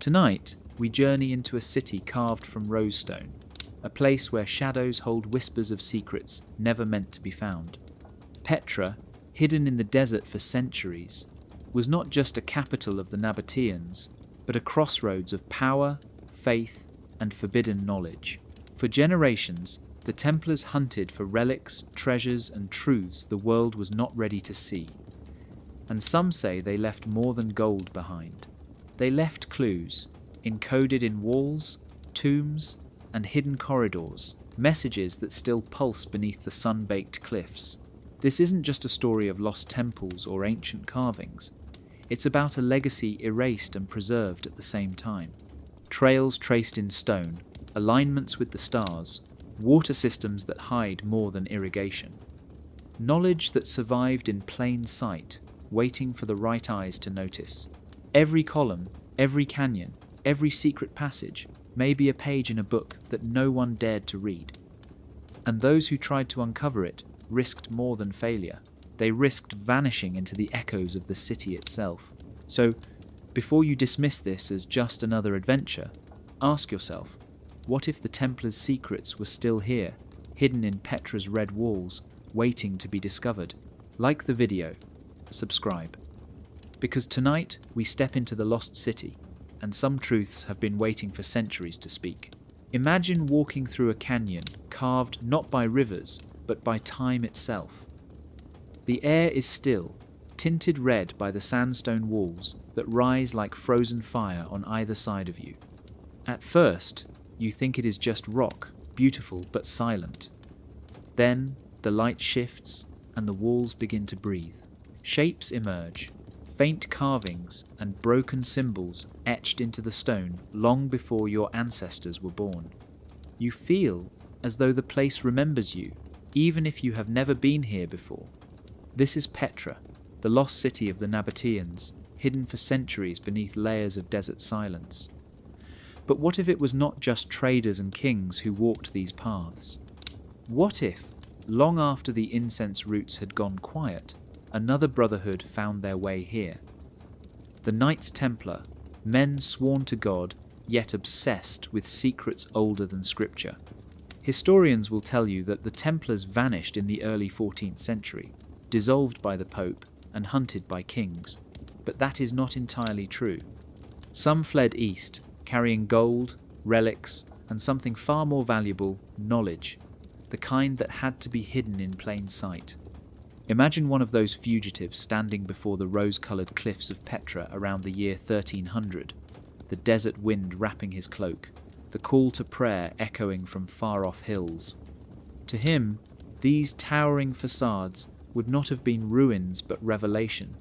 Tonight, we journey into a city carved from rosestone, a place where shadows hold whispers of secrets never meant to be found. Petra, hidden in the desert for centuries, was not just a capital of the Nabateans, but a crossroads of power, faith, and forbidden knowledge. For generations, the Templars hunted for relics, treasures, and truths the world was not ready to see. And some say they left more than gold behind. They left clues, encoded in walls, tombs, and hidden corridors, messages that still pulse beneath the sun-baked cliffs. This isn't just a story of lost temples or ancient carvings. It's about a legacy erased and preserved at the same time. Trails traced in stone, alignments with the stars, water systems that hide more than irrigation. Knowledge that survived in plain sight, waiting for the right eyes to notice. Every column, every canyon, every secret passage may be a page in a book that no one dared to read. And those who tried to uncover it risked more than failure. They risked vanishing into the echoes of the city itself. So, before you dismiss this as just another adventure, ask yourself, what if the Templars' secrets were still here, hidden in Petra's red walls, waiting to be discovered? Like the video, subscribe. Because tonight we step into the lost city, and some truths have been waiting for centuries to speak. Imagine walking through a canyon carved not by rivers, but by time itself. The air is still, tinted red by the sandstone walls that rise like frozen fire on either side of you. At first, you think it is just rock, beautiful but silent. Then, the light shifts and the walls begin to breathe. Shapes emerge, faint carvings and broken symbols etched into the stone long before your ancestors were born. You feel as though the place remembers you, even if you have never been here before. This is Petra, the lost city of the Nabateans, hidden for centuries beneath layers of desert silence. But what if it was not just traders and kings who walked these paths? What if, long after the incense roots had gone quiet, another brotherhood found their way here? The Knights Templar, men sworn to God, yet obsessed with secrets older than scripture. Historians will tell you that the Templars vanished in the early 14th century, dissolved by the Pope and hunted by kings. But that is not entirely true. Some fled east, carrying gold, relics, and something far more valuable, knowledge, the kind that had to be hidden in plain sight. Imagine one of those fugitives standing before the rose-coloured cliffs of Petra around the year 1300, the desert wind wrapping his cloak, the call to prayer echoing from far-off hills. To him, these towering facades would not have been ruins but revelation.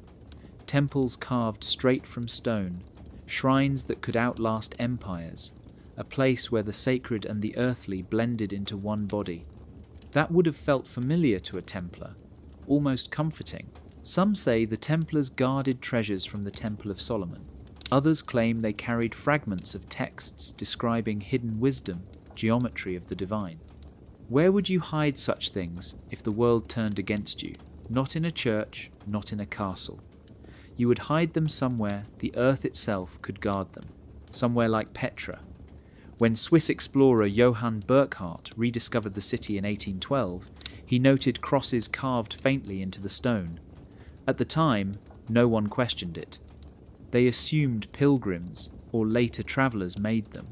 Temples carved straight from stone, shrines that could outlast empires, a place where the sacred and the earthly blended into one body. That would have felt familiar to a Templar, almost comforting. Some say the Templars guarded treasures from the Temple of Solomon. Others claim they carried fragments of texts describing hidden wisdom, geometry of the divine. Where would you hide such things if the world turned against you? Not in a church, not in a castle. You would hide them somewhere the earth itself could guard them, somewhere like Petra. When Swiss explorer Johann Burckhardt rediscovered the city in 1812, he noted crosses carved faintly into the stone. At the time, no one questioned it. They assumed pilgrims or later travellers made them.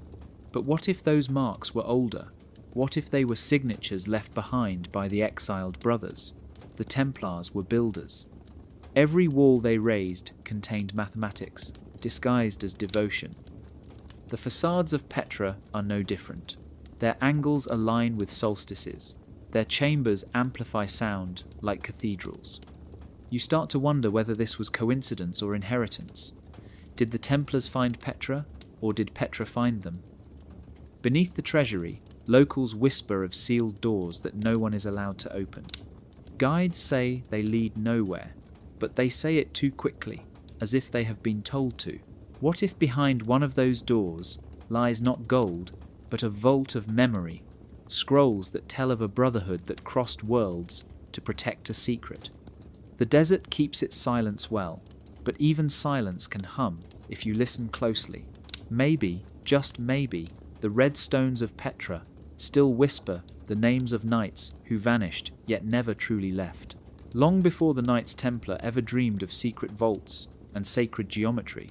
But what if those marks were older? What if they were signatures left behind by the exiled brothers? The Templars were builders. Every wall they raised contained mathematics, disguised as devotion. The facades of Petra are no different. Their angles align with solstices. Their chambers amplify sound like cathedrals. You start to wonder whether this was coincidence or inheritance. Did the Templars find Petra, or did Petra find them? Beneath the treasury, locals whisper of sealed doors that no one is allowed to open. Guides say they lead nowhere, but they say it too quickly, as if they have been told to. What if behind one of those doors lies not gold, but a vault of memory, scrolls that tell of a brotherhood that crossed worlds to protect a secret? The desert keeps its silence well, but even silence can hum if you listen closely. Maybe, just maybe, the red stones of Petra still whisper the names of knights who vanished yet never truly left. Long before the Knights Templar ever dreamed of secret vaults and sacred geometry,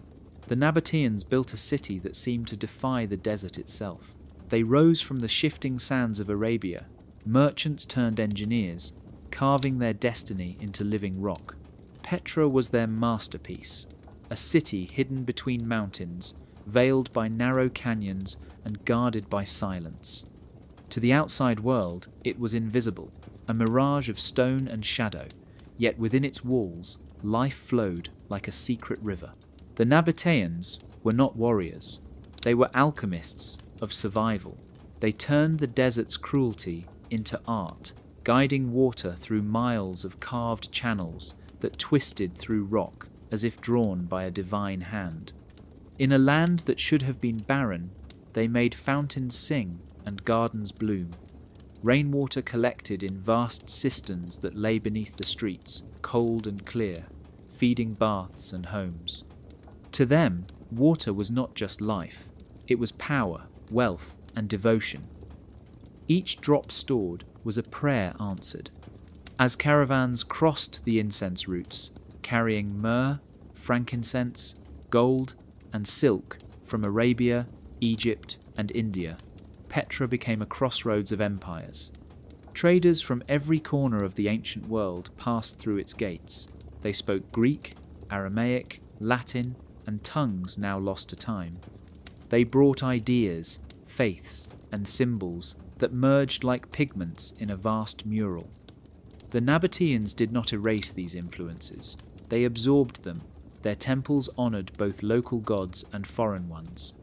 the Nabateans built a city that seemed to defy the desert itself. They rose from the shifting sands of Arabia, merchants turned engineers, carving their destiny into living rock. Petra was their masterpiece, a city hidden between mountains, veiled by narrow canyons and guarded by silence. To the outside world, it was invisible, a mirage of stone and shadow, yet within its walls, life flowed like a secret river. The Nabateans were not warriors. They were alchemists of survival. They turned the desert's cruelty into art, guiding water through miles of carved channels that twisted through rock as if drawn by a divine hand. In a land that should have been barren, they made fountains sing and gardens bloom. Rainwater collected in vast cisterns that lay beneath the streets, cold and clear, feeding baths and homes. To them, water was not just life. It was power, wealth, and devotion. Each drop stored was a prayer answered. As caravans crossed the incense routes, carrying myrrh, frankincense, gold, and silk from Arabia, Egypt, and India, Petra became a crossroads of empires. Traders from every corner of the ancient world passed through its gates. They spoke Greek, Aramaic, Latin, and tongues now lost to time. They brought ideas, faiths, and symbols that merged like pigments in a vast mural. The Nabateans did not erase these influences. They absorbed them. Their temples honoured both local gods and foreign ones.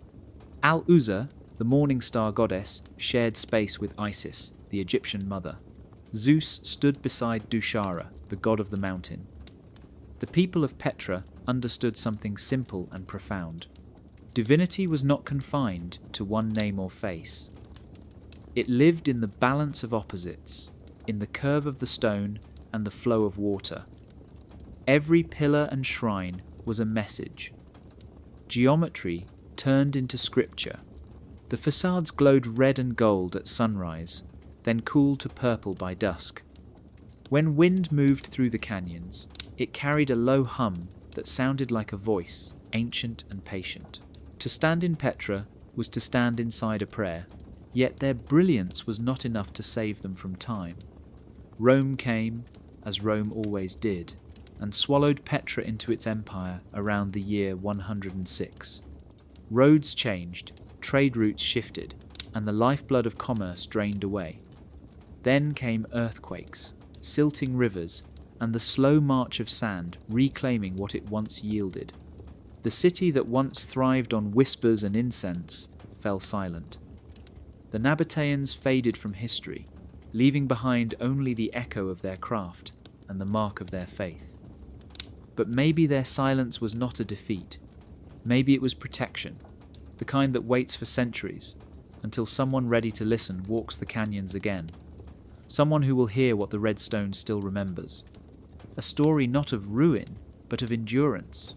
Al-Uzza, the morning star goddess, shared space with Isis, the Egyptian mother. Zeus stood beside Dushara, the god of the mountain. The people of Petra understood something simple and profound. Divinity was not confined to one name or face. It lived in the balance of opposites, in the curve of the stone and the flow of water. Every pillar and shrine was a message. Geometry turned into scripture. The facades glowed red and gold at sunrise, then cooled to purple by dusk. When wind moved through the canyons, it carried a low hum that sounded like a voice, ancient and patient. To stand in Petra was to stand inside a prayer, yet their brilliance was not enough to save them from time. Rome came, as Rome always did, and swallowed Petra into its empire around the year 106. Roads changed, trade routes shifted, and the lifeblood of commerce drained away. Then came earthquakes, silting rivers, and the slow march of sand reclaiming what it once yielded. The city that once thrived on whispers and incense fell silent. The Nabateans faded from history, leaving behind only the echo of their craft and the mark of their faith. But maybe their silence was not a defeat. Maybe it was protection, the kind that waits for centuries, until someone ready to listen walks the canyons again. Someone who will hear what the red stone still remembers. A story not of ruin, but of endurance.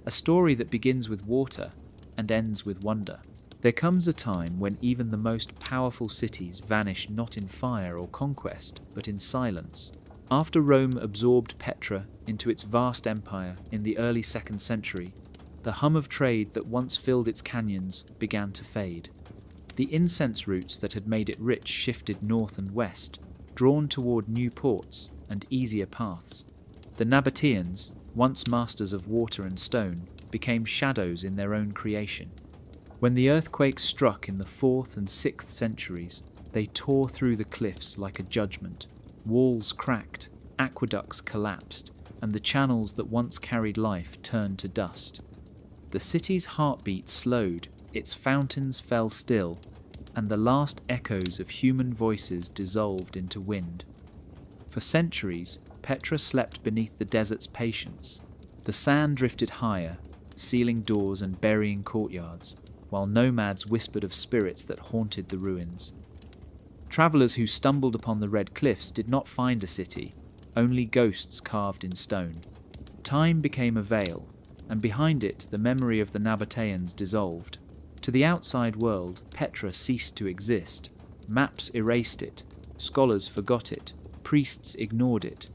A story that begins with water and ends with wonder. There comes a time when even the most powerful cities vanish not in fire or conquest, but in silence. After Rome absorbed Petra into its vast empire in the early 2nd century, the hum of trade that once filled its canyons began to fade. The incense routes that had made it rich shifted north and west, drawn toward new ports and easier paths. The Nabateans, once masters of water and stone, became shadows in their own creation. When the earthquakes struck in the 4th and 6th centuries, they tore through the cliffs like a judgment. Walls cracked, aqueducts collapsed, and the channels that once carried life turned to dust. The city's heartbeat slowed, its fountains fell still, and the last echoes of human voices dissolved into wind. For centuries, Petra slept beneath the desert's patience. The sand drifted higher, sealing doors and burying courtyards, while nomads whispered of spirits that haunted the ruins. Travellers who stumbled upon the red cliffs did not find a city, only ghosts carved in stone. Time became a veil, and behind it the memory of the Nabateans dissolved. To the outside world, Petra ceased to exist. Maps erased it, scholars forgot it, priests ignored it.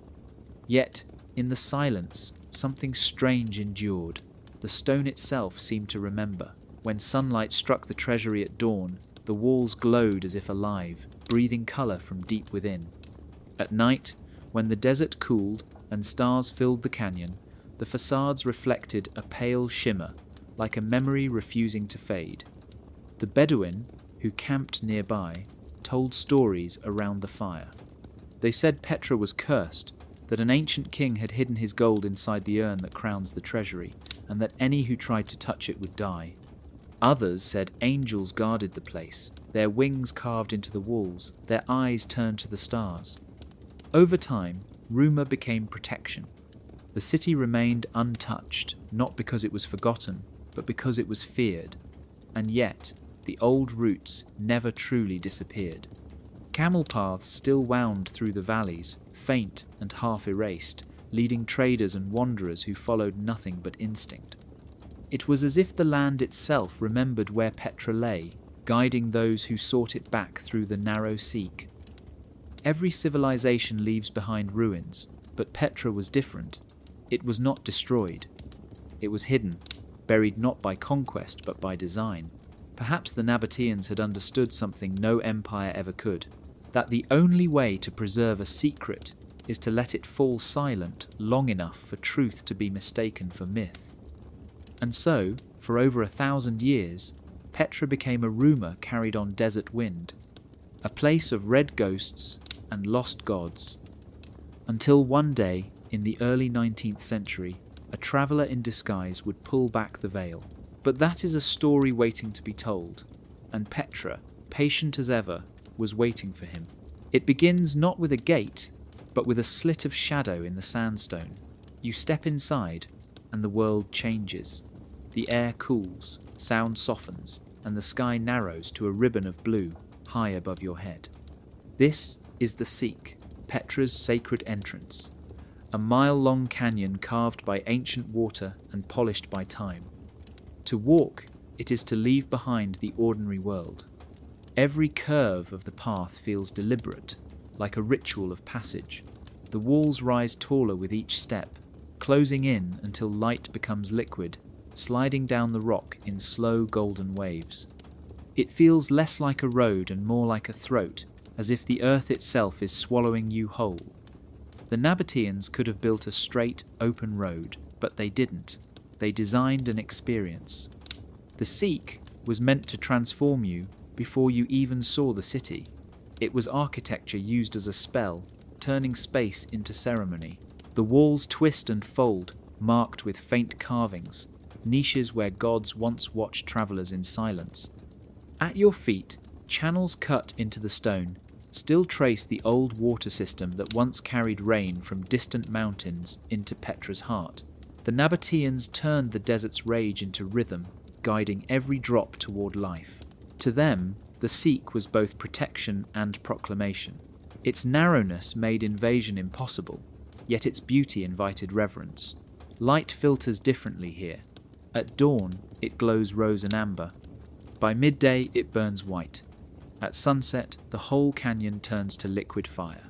Yet, in the silence, something strange endured. The stone itself seemed to remember. When sunlight struck the treasury at dawn, the walls glowed as if alive, breathing colour from deep within. At night, when the desert cooled and stars filled the canyon, the facades reflected a pale shimmer, like a memory refusing to fade. The Bedouin, who camped nearby, told stories around the fire. They said Petra was cursed, that an ancient king had hidden his gold inside the urn that crowns the treasury, and that any who tried to touch it would die. Others said angels guarded the place, their wings carved into the walls, their eyes turned to the stars. Over time, rumour became protection. The city remained untouched, not because it was forgotten, but because it was feared. And yet, the old roots never truly disappeared. Camel paths still wound through the valleys, faint and half erased, leading traders and wanderers who followed nothing but instinct. It was as if the land itself remembered where Petra lay, guiding those who sought it back through the narrow seek. Every civilization leaves behind ruins, but Petra was different. It was not destroyed. It was hidden, buried not by conquest but by design. Perhaps the Nabateans had understood something no empire ever could, that the only way to preserve a secret is to let it fall silent long enough for truth to be mistaken for myth. And so, for over 1,000 years, Petra became a rumour carried on desert wind, a place of red ghosts and lost gods. Until one day, in the early 19th century, a traveller in disguise would pull back the veil. But that is a story waiting to be told, and Petra, patient as ever, was waiting for him. It begins not with a gate, but with a slit of shadow in the sandstone. You step inside, and the world changes. The air cools, sound softens, and the sky narrows to a ribbon of blue high above your head. This is the Seek, Petra's sacred entrance, a mile-long canyon carved by ancient water and polished by time. To walk, it is to leave behind the ordinary world. Every curve of the path feels deliberate, like a ritual of passage. The walls rise taller with each step, closing in until light becomes liquid, sliding down the rock in slow golden waves. It feels less like a road and more like a throat, as if the earth itself is swallowing you whole. The Nabateans could have built a straight, open road, but they didn't. They designed an experience. The Seek was meant to transform you before you even saw the city. It was architecture used as a spell, turning space into ceremony. The walls twist and fold, marked with faint carvings, niches where gods once watched travellers in silence. At your feet, channels cut into the stone still trace the old water system that once carried rain from distant mountains into Petra's heart. The Nabateans turned the desert's rage into rhythm, guiding every drop toward life. To them, the Seek was both protection and proclamation. Its narrowness made invasion impossible, yet its beauty invited reverence. Light filters differently here. At dawn, it glows rose and amber. By midday, it burns white. At sunset, the whole canyon turns to liquid fire.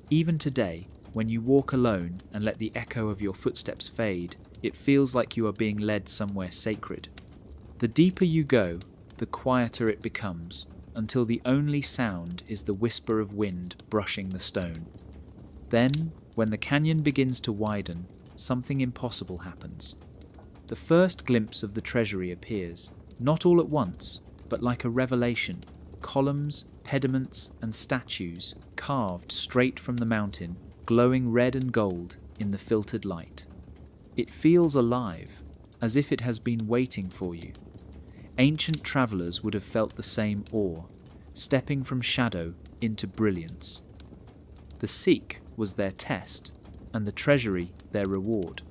Even today, when you walk alone and let the echo of your footsteps fade, it feels like you are being led somewhere sacred. The deeper you go, the quieter it becomes, until the only sound is the whisper of wind brushing the stone. Then, when the canyon begins to widen, something impossible happens. The first glimpse of the treasury appears, not all at once, but like a revelation. Columns, pediments, and statues, carved straight from the mountain, glowing red and gold in the filtered light. It feels alive, as if it has been waiting for you. Ancient travellers would have felt the same awe, stepping from shadow into brilliance. The Seek was their test, and the treasury their reward.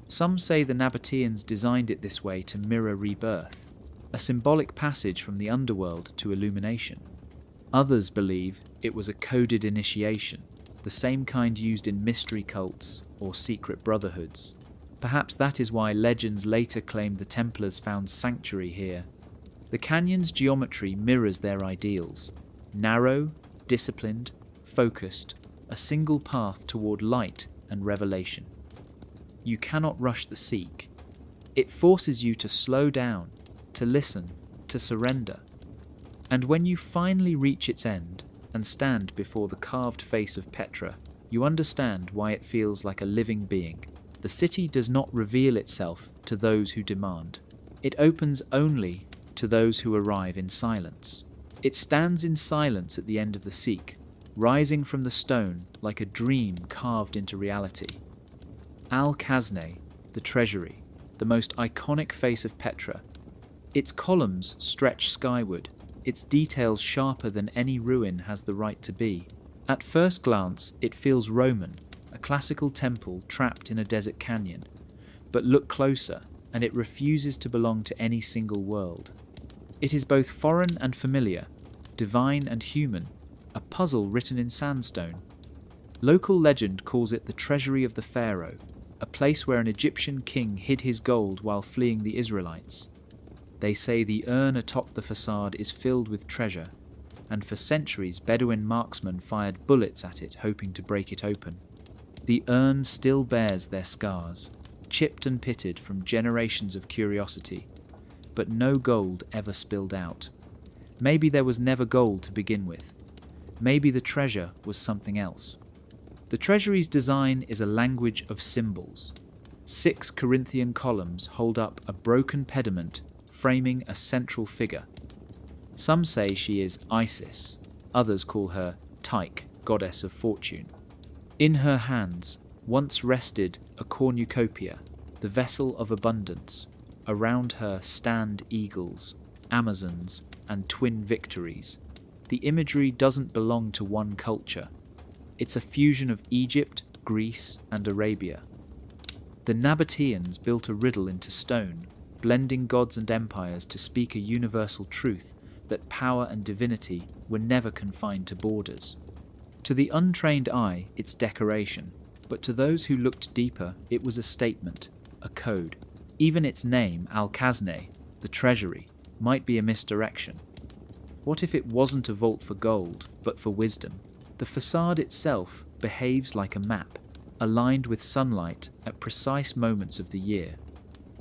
Some say the Nabateans designed it this way to mirror rebirth, a symbolic passage from the underworld to illumination. Others believe it was a coded initiation, the same kind used in mystery cults or secret brotherhoods. Perhaps that is why legends later claimed the Templars found sanctuary here. The canyon's geometry mirrors their ideals: narrow, disciplined, focused, a single path toward light and revelation. You cannot rush the seek. It forces you to slow down, to listen, to surrender. And when you finally reach its end and stand before the carved face of Petra, you understand why it feels like a living being. The city does not reveal itself to those who demand. It opens only to those who arrive in silence. It stands in silence at the end of the seek, rising from the stone like a dream carved into reality. Al-Khazneh, the treasury, the most iconic face of Petra. Its columns stretch skyward, its details sharper than any ruin has the right to be. At first glance, it feels Roman, a classical temple trapped in a desert canyon. But look closer, and it refuses to belong to any single world. It is both foreign and familiar, divine and human, a puzzle written in sandstone. Local legend calls it the treasury of the pharaoh, a place where an Egyptian king hid his gold while fleeing the Israelites. They say the urn atop the facade is filled with treasure, and for centuries Bedouin marksmen fired bullets at it hoping to break it open. The urn still bears their scars, chipped and pitted from generations of curiosity, but no gold ever spilled out. Maybe there was never gold to begin with. Maybe the treasure was something else. The treasury's design is a language of symbols. 6 Corinthian columns hold up a broken pediment framing a central figure. Some say she is Isis, others call her Tyche, goddess of fortune. In her hands once rested a cornucopia, the vessel of abundance. Around her stand eagles, Amazons, and twin victories. The imagery doesn't belong to one culture. It's a fusion of Egypt, Greece, and Arabia. The Nabateans built a riddle into stone, blending gods and empires to speak a universal truth that power and divinity were never confined to borders. To the untrained eye, it's decoration, but to those who looked deeper, it was a statement, a code. Even its name, Al-Khazneh, the treasury, might be a misdirection. What if it wasn't a vault for gold, but for wisdom? The facade itself behaves like a map, aligned with sunlight at precise moments of the year.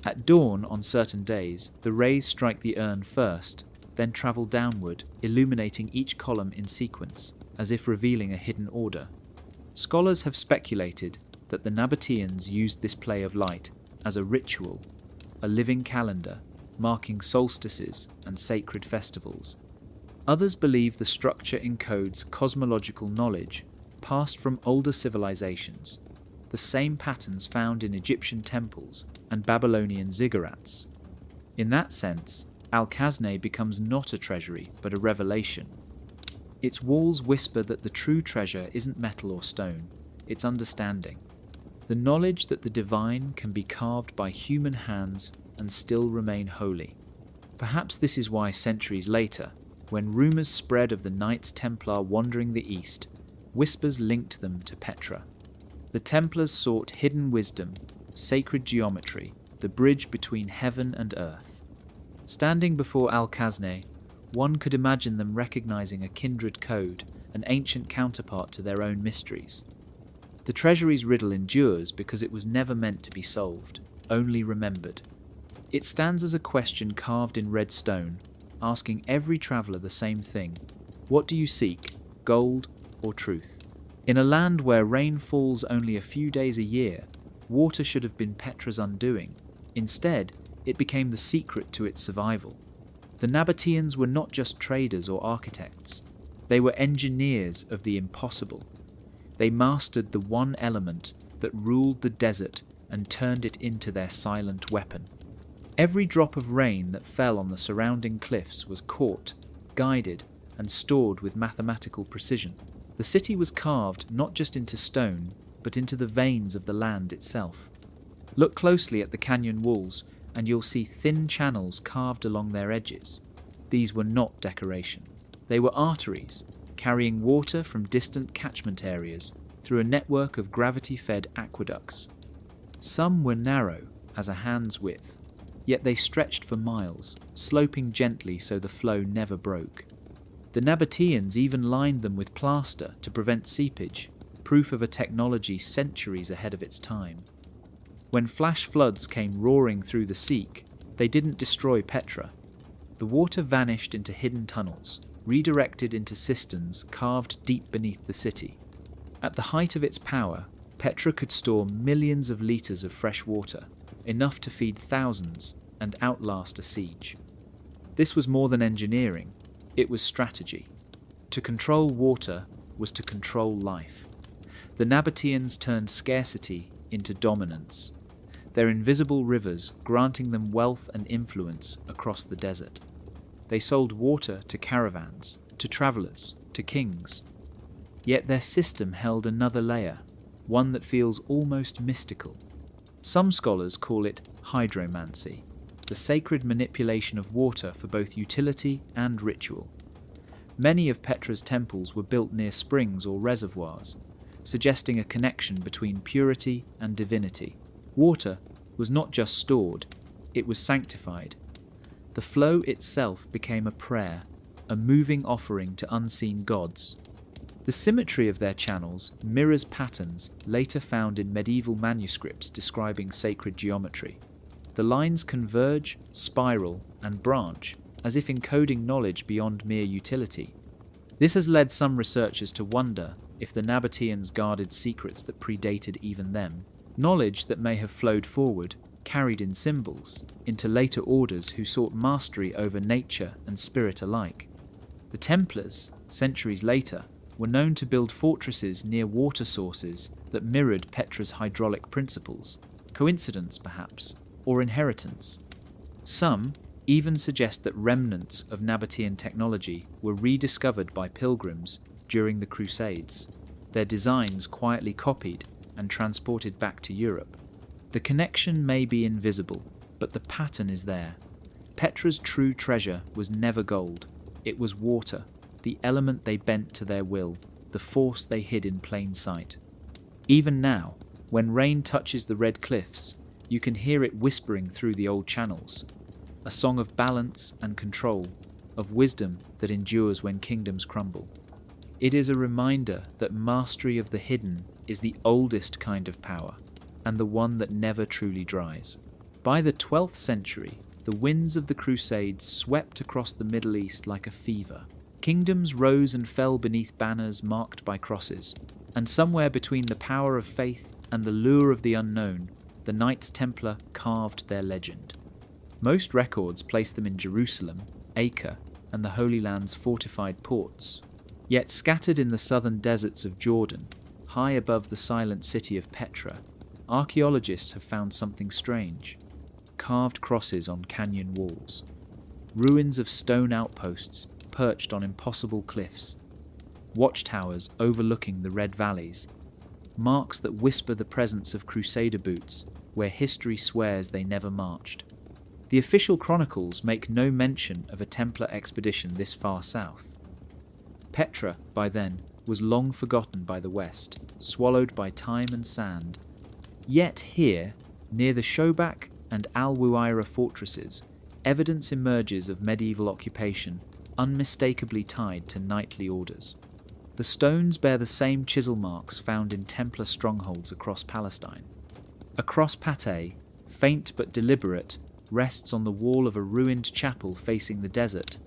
At dawn on certain days, the rays strike the urn first, then travel downward, illuminating each column in sequence, as if revealing a hidden order. Scholars have speculated that the Nabateans used this play of light as a ritual, a living calendar, marking solstices and sacred festivals. Others believe the structure encodes cosmological knowledge passed from older civilizations, the same patterns found in Egyptian temples and Babylonian ziggurats. In that sense, Al-Khazneh becomes not a treasury but a revelation. Its walls whisper that the true treasure isn't metal or stone, it's understanding. The knowledge that the divine can be carved by human hands and still remain holy. Perhaps this is why centuries later, when rumours spread of the Knights Templar wandering the east, whispers linked them to Petra. The Templars sought hidden wisdom, sacred geometry, the bridge between heaven and earth. Standing before Al-Khazneh, one could imagine them recognizing a kindred code, an ancient counterpart to their own mysteries. The treasury's riddle endures because it was never meant to be solved, only remembered. It stands as a question carved in red stone, asking every traveller the same thing: what do you seek, gold or truth? In a land where rain falls only a few days a year, water should have been Petra's undoing. Instead, it became the secret to its survival. The Nabateans were not just traders or architects. They were engineers of the impossible. They mastered the one element that ruled the desert and turned it into their silent weapon. Every drop of rain that fell on the surrounding cliffs was caught, guided, and stored with mathematical precision. The city was carved not just into stone, but into the veins of the land itself. Look closely at the canyon walls, and you'll see thin channels carved along their edges. These were not decoration. They were arteries, carrying water from distant catchment areas through a network of gravity-fed aqueducts. Some were narrow, as a hand's width. yet they stretched for miles, sloping gently so the flow never broke. The Nabateans even lined them with plaster to prevent seepage, proof of a technology centuries ahead of its time. When flash floods came roaring through the Seek, they didn't destroy Petra. The water vanished into hidden tunnels, redirected into cisterns carved deep beneath the city. At the height of its power, Petra could store millions of litres of fresh water, enough to feed thousands and outlast a siege. This was more than engineering, it was strategy. To control water was to control life. The Nabateans turned scarcity into dominance, their invisible rivers granting them wealth and influence across the desert. They sold water to caravans, to travellers, to kings. Yet their system held another layer, one that feels almost mystical. Some scholars call it hydromancy, the sacred manipulation of water for both utility and ritual. Many of Petra's temples were built near springs or reservoirs, suggesting a connection between purity and divinity. Water was not just stored, it was sanctified. The flow itself became a prayer, a moving offering to unseen gods. The symmetry of their channels mirrors patterns later found in medieval manuscripts describing sacred geometry. The lines converge, spiral, and branch, as if encoding knowledge beyond mere utility. This has led some researchers to wonder if the Nabateans guarded secrets that predated even them, knowledge that may have flowed forward, carried in symbols, into later orders who sought mastery over nature and spirit alike. The Templars, centuries later, were known to build fortresses near water sources that mirrored Petra's hydraulic principles. Coincidence, perhaps, or inheritance. Some even suggest that remnants of Nabatean technology were rediscovered by pilgrims during the Crusades, their designs quietly copied and transported back to Europe. The connection may be invisible, but the pattern is there. Petra's true treasure was never gold. It was water, the element they bent to their will, the force they hid in plain sight. Even now, when rain touches the red cliffs, you can hear it whispering through the old channels, a song of balance and control, of wisdom that endures when kingdoms crumble. It is a reminder that mastery of the hidden is the oldest kind of power, and the one that never truly dries. By the 12th century, the winds of the Crusades swept across the Middle East like a fever. Kingdoms rose and fell beneath banners marked by crosses, and somewhere between the power of faith and the lure of the unknown, the Knights Templar carved their legend. Most records place them in Jerusalem, Acre, and the Holy Land's fortified ports. Yet scattered in the southern deserts of Jordan, high above the silent city of Petra, archaeologists have found something strange. Carved crosses on canyon walls, ruins of stone outposts perched on impossible cliffs, watchtowers overlooking the red valleys, marks that whisper the presence of crusader boots where history swears they never marched. The official chronicles make no mention of a Templar expedition this far south. Petra, by then, was long forgotten by the West, swallowed by time and sand. Yet here, near the Shobak and Al-Wuaira fortresses, evidence emerges of medieval occupation, unmistakably tied to knightly orders. The stones bear the same chisel marks found in Templar strongholds across Palestine. A cross patée, faint but deliberate, rests on the wall of a ruined chapel facing the desert,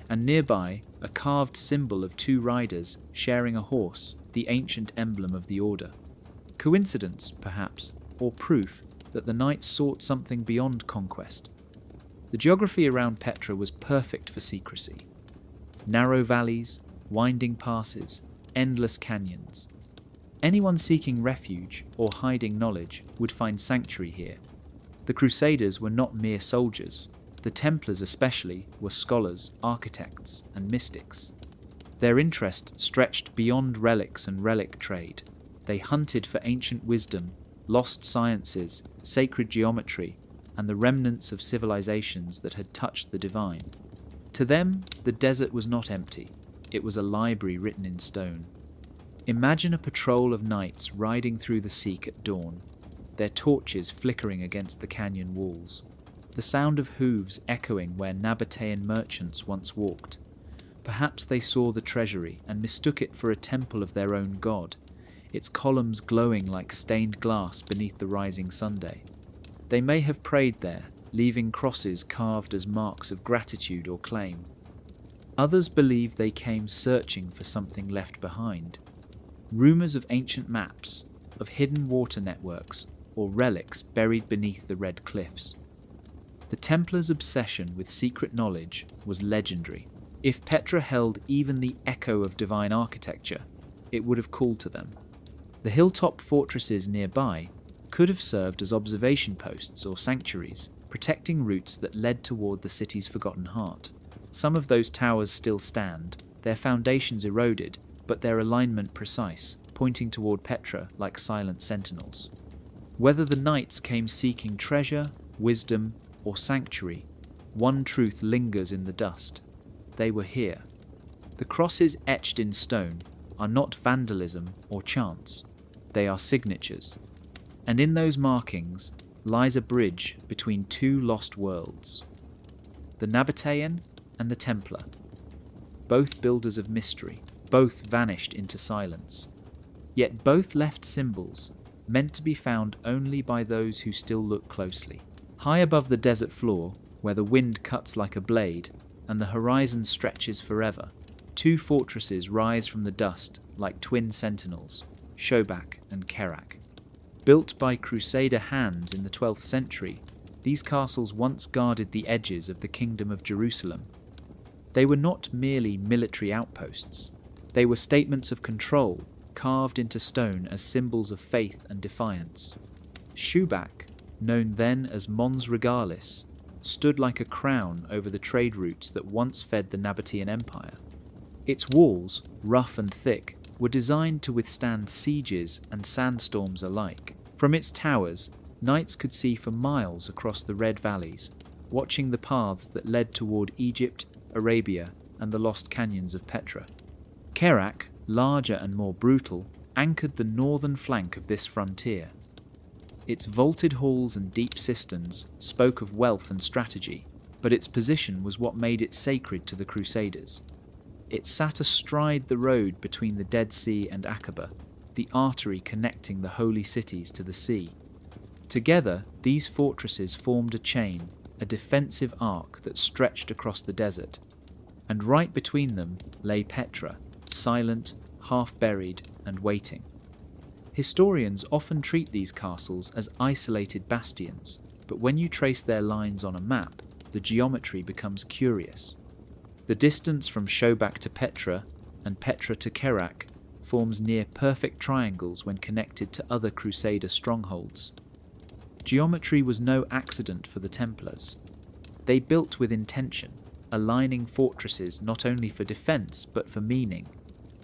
and nearby a carved symbol of two riders sharing a horse, the ancient emblem of the order. Coincidence, perhaps, or proof that the knights sought something beyond conquest. The geography around Petra was perfect for secrecy. Narrow valleys, winding passes, endless canyons. Anyone seeking refuge or hiding knowledge would find sanctuary here. The Crusaders were not mere soldiers. The Templars especially were scholars, architects, and mystics. Their interest stretched beyond relics and relic trade. They hunted for ancient wisdom, lost sciences, sacred geometry, and the remnants of civilizations that had touched the divine. To them, the desert was not empty. It was a library written in stone. Imagine a patrol of knights riding through the Seek at dawn, their torches flickering against the canyon walls. the sound of hooves echoing where Nabatean merchants once walked. Perhaps they saw the treasury and mistook it for a temple of their own god, its columns glowing like stained glass beneath the rising sunday. They may have prayed there, leaving crosses carved as marks of gratitude or claim. Others believe they came searching for something left behind. Rumours of ancient maps, of hidden water networks, or relics buried beneath the red cliffs. The Templars' obsession with secret knowledge was legendary. If Petra held even the echo of divine architecture, it would have called to them. The hilltop fortresses nearby could have served as observation posts or sanctuaries, protecting routes that led toward the city's forgotten heart. Some of those towers still stand, their foundations eroded, but their alignment precise, pointing toward Petra like silent sentinels. Whether the knights came seeking treasure, wisdom, or sanctuary, one truth lingers in the dust. They were here. The crosses etched in stone are not vandalism or chance. They are signatures. And in those markings lies a bridge between two lost worlds. The Nabatean and the Templar. Both builders of mystery, both vanished into silence. Yet both left symbols, meant to be found only by those who still look closely. High above the desert floor, where the wind cuts like a blade and the horizon stretches forever, two fortresses rise from the dust like twin sentinels, Shobak and Kerak. Built by Crusader hands in the 12th century, these castles once guarded the edges of the Kingdom of Jerusalem. They were not merely military outposts. They were statements of control, carved into stone as symbols of faith and defiance. Shubak, known then as Mons Regalis, stood like a crown over the trade routes that once fed the Nabatean Empire. Its walls, rough and thick, were designed to withstand sieges and sandstorms alike. From its towers, knights could see for miles across the red valleys, watching the paths that led toward Egypt, Arabia, and the lost canyons of Petra. Kerak, larger and more brutal, anchored the northern flank of this frontier. Its vaulted halls and deep cisterns spoke of wealth and strategy, but its position was what made it sacred to the Crusaders. It sat astride the road between the Dead Sea and Aqaba, the artery connecting the holy cities to the sea. Together, these fortresses formed a chain, a defensive arc that stretched across the desert. And right between them lay Petra, silent, half-buried, and waiting. Historians often treat these castles as isolated bastions, but when you trace their lines on a map, the geometry becomes curious. The distance from Shobak to Petra and Petra to Kerak forms near-perfect triangles when connected to other Crusader strongholds. Geometry was no accident for the Templars. They built with intention, aligning fortresses not only for defense but for meaning.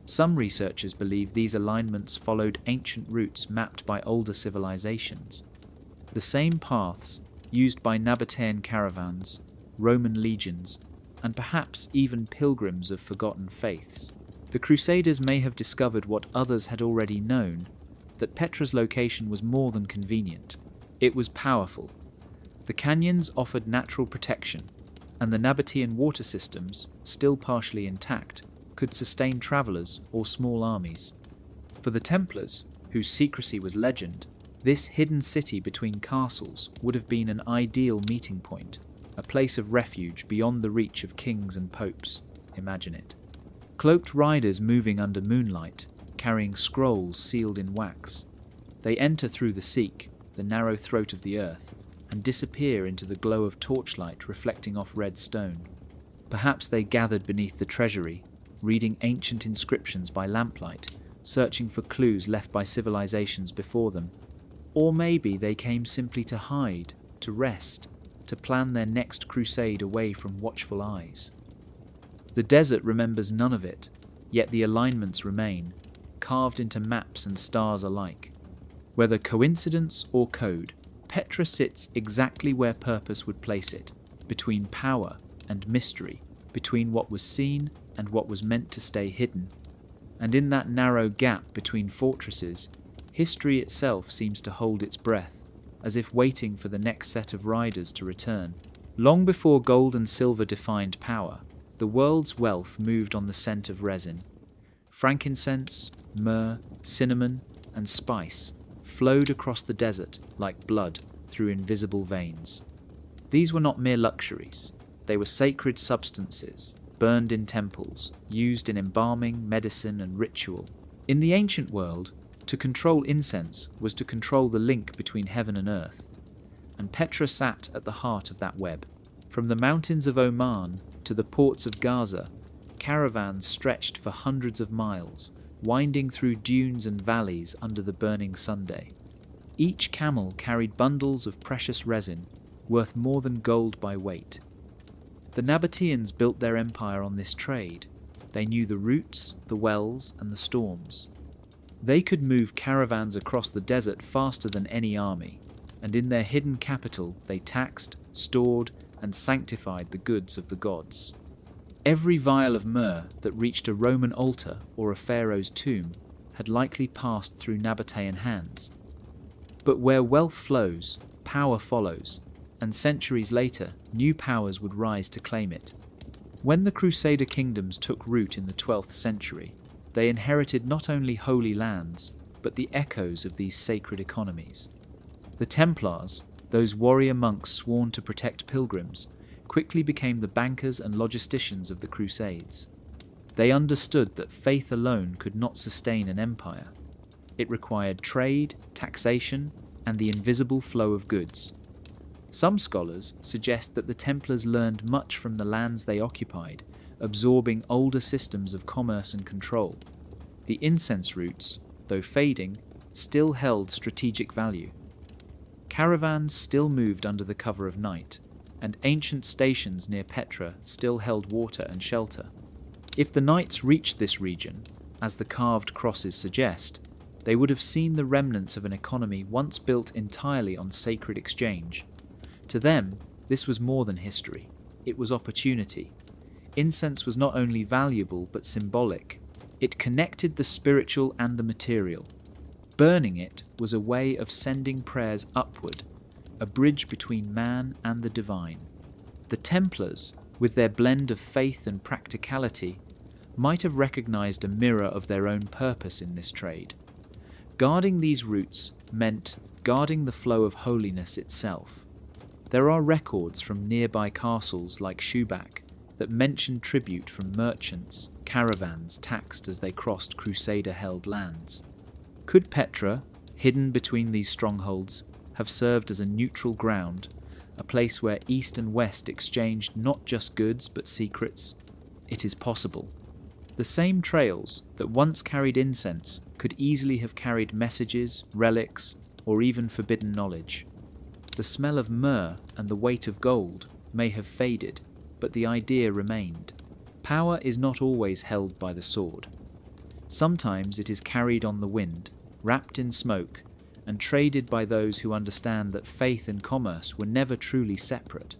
Some researchers believe these alignments followed ancient routes mapped by older civilizations. The same paths used by Nabatean caravans, Roman legions, and perhaps even pilgrims of forgotten faiths. The Crusaders may have discovered what others had already known, that Petra's location was more than convenient. It was powerful. The canyons offered natural protection, and the Nabatean water systems, still partially intact, could sustain travelers or small armies. For the Templars, whose secrecy was legend, this hidden city between castles would have been an ideal meeting point, a place of refuge beyond the reach of kings and popes. Imagine it. Cloaked riders moving under moonlight, carrying scrolls sealed in wax. They enter through the Seek, the narrow throat of the earth, and disappear into the glow of torchlight reflecting off red stone. Perhaps they gathered beneath the treasury, reading ancient inscriptions by lamplight, searching for clues left by civilizations before them. Or maybe they came simply to hide, to rest, to plan their next crusade away from watchful eyes. The desert remembers none of it, yet the alignments remain, carved into maps and stars alike. Whether coincidence or code, Petra sits exactly where purpose would place it, between power and mystery, between what was seen and what was meant to stay hidden. And in that narrow gap between fortresses, history itself seems to hold its breath, as if waiting for the next set of riders to return. Long before gold and silver defined power, the world's wealth moved on the scent of resin. Frankincense, myrrh, cinnamon, and spice flowed across the desert like blood through invisible veins. These were not mere luxuries. They were sacred substances, burned in temples, used in embalming, medicine, and ritual. In the ancient world, to control incense was to control the link between heaven and earth, and Petra sat at the heart of that web. From the mountains of Oman to the ports of Gaza, caravans stretched for hundreds of miles, winding through dunes and valleys under the burning sunday. Each camel carried bundles of precious resin, worth more than gold by weight. The Nabateans built their empire on this trade. They knew the routes, the wells, and the storms. They could move caravans across the desert faster than any army, and in their hidden capital they taxed, stored, and sanctified the goods of the gods. Every vial of myrrh that reached a Roman altar or a pharaoh's tomb had likely passed through Nabatean hands. But where wealth flows, power follows, and centuries later, new powers would rise to claim it. When the Crusader kingdoms took root in the 12th century, they inherited not only holy lands, but the echoes of these sacred economies. The Templars, those warrior monks sworn to protect pilgrims, quickly became the bankers and logisticians of the Crusades. They understood that faith alone could not sustain an empire. It required trade, taxation, and the invisible flow of goods. Some scholars suggest that the Templars learned much from the lands they occupied, absorbing older systems of commerce and control. The incense routes, though fading, still held strategic value. Caravans still moved under the cover of night, and ancient stations near Petra still held water and shelter. If the knights reached this region, as the carved crosses suggest, they would have seen the remnants of an economy once built entirely on sacred exchange. To them, this was more than history. It was opportunity. Incense was not only valuable but symbolic. It connected the spiritual and the material. Burning it was a way of sending prayers upward, a bridge between man and the divine. The Templars, with their blend of faith and practicality, might have recognized a mirror of their own purpose in this trade. Guarding these routes meant guarding the flow of holiness itself. There are records from nearby castles like Shubak that mention tribute from merchants, caravans taxed as they crossed Crusader-held lands. Could Petra, hidden between these strongholds, have served as a neutral ground, a place where East and West exchanged not just goods but secrets? It is possible. The same trails that once carried incense could easily have carried messages, relics, or even forbidden knowledge. The smell of myrrh and the weight of gold may have faded, but the idea remained. Power is not always held by the sword. Sometimes it is carried on the wind, wrapped in smoke, and traded by those who understand that faith and commerce were never truly separate.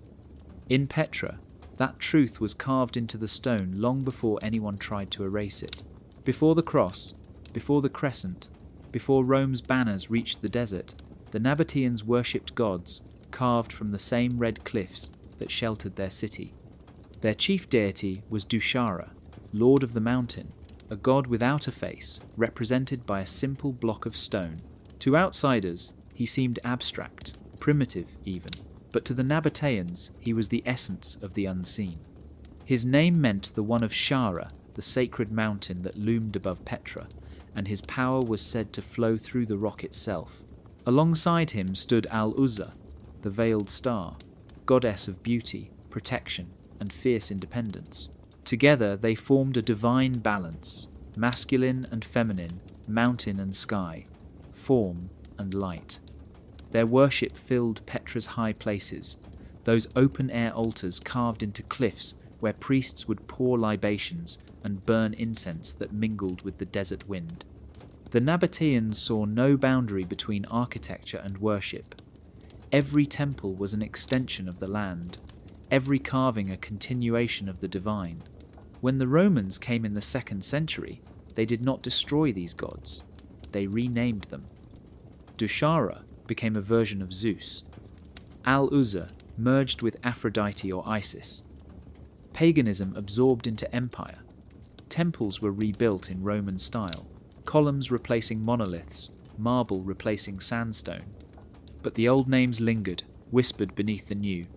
In Petra, that truth was carved into the stone long before anyone tried to erase it. Before the cross, before the crescent, before Rome's banners reached the desert, the Nabateans worshipped gods carved from the same red cliffs that sheltered their city. Their chief deity was Dushara, lord of the mountain, a god without a face, represented by a simple block of stone. To outsiders, he seemed abstract, primitive even, but to the Nabateans, he was the essence of the unseen. His name meant the one of Shara, the sacred mountain that loomed above Petra, and his power was said to flow through the rock itself. Alongside him stood Al-Uzza, the veiled star, goddess of beauty, protection, and fierce independence. Together they formed a divine balance, masculine and feminine, mountain and sky, form and light. Their worship filled Petra's high places, those open-air altars carved into cliffs where priests would pour libations and burn incense that mingled with the desert wind. The Nabateans saw no boundary between architecture and worship. Every temple was an extension of the land, every carving a continuation of the divine. When the Romans came in the 2nd century, they did not destroy these gods. They renamed them. Dushara, became a version of Zeus. Al-Uzza merged with Aphrodite or Isis. Paganism absorbed into empire. Temples were rebuilt in Roman style, columns replacing monoliths, marble replacing sandstone. But the old names lingered, whispered beneath the new.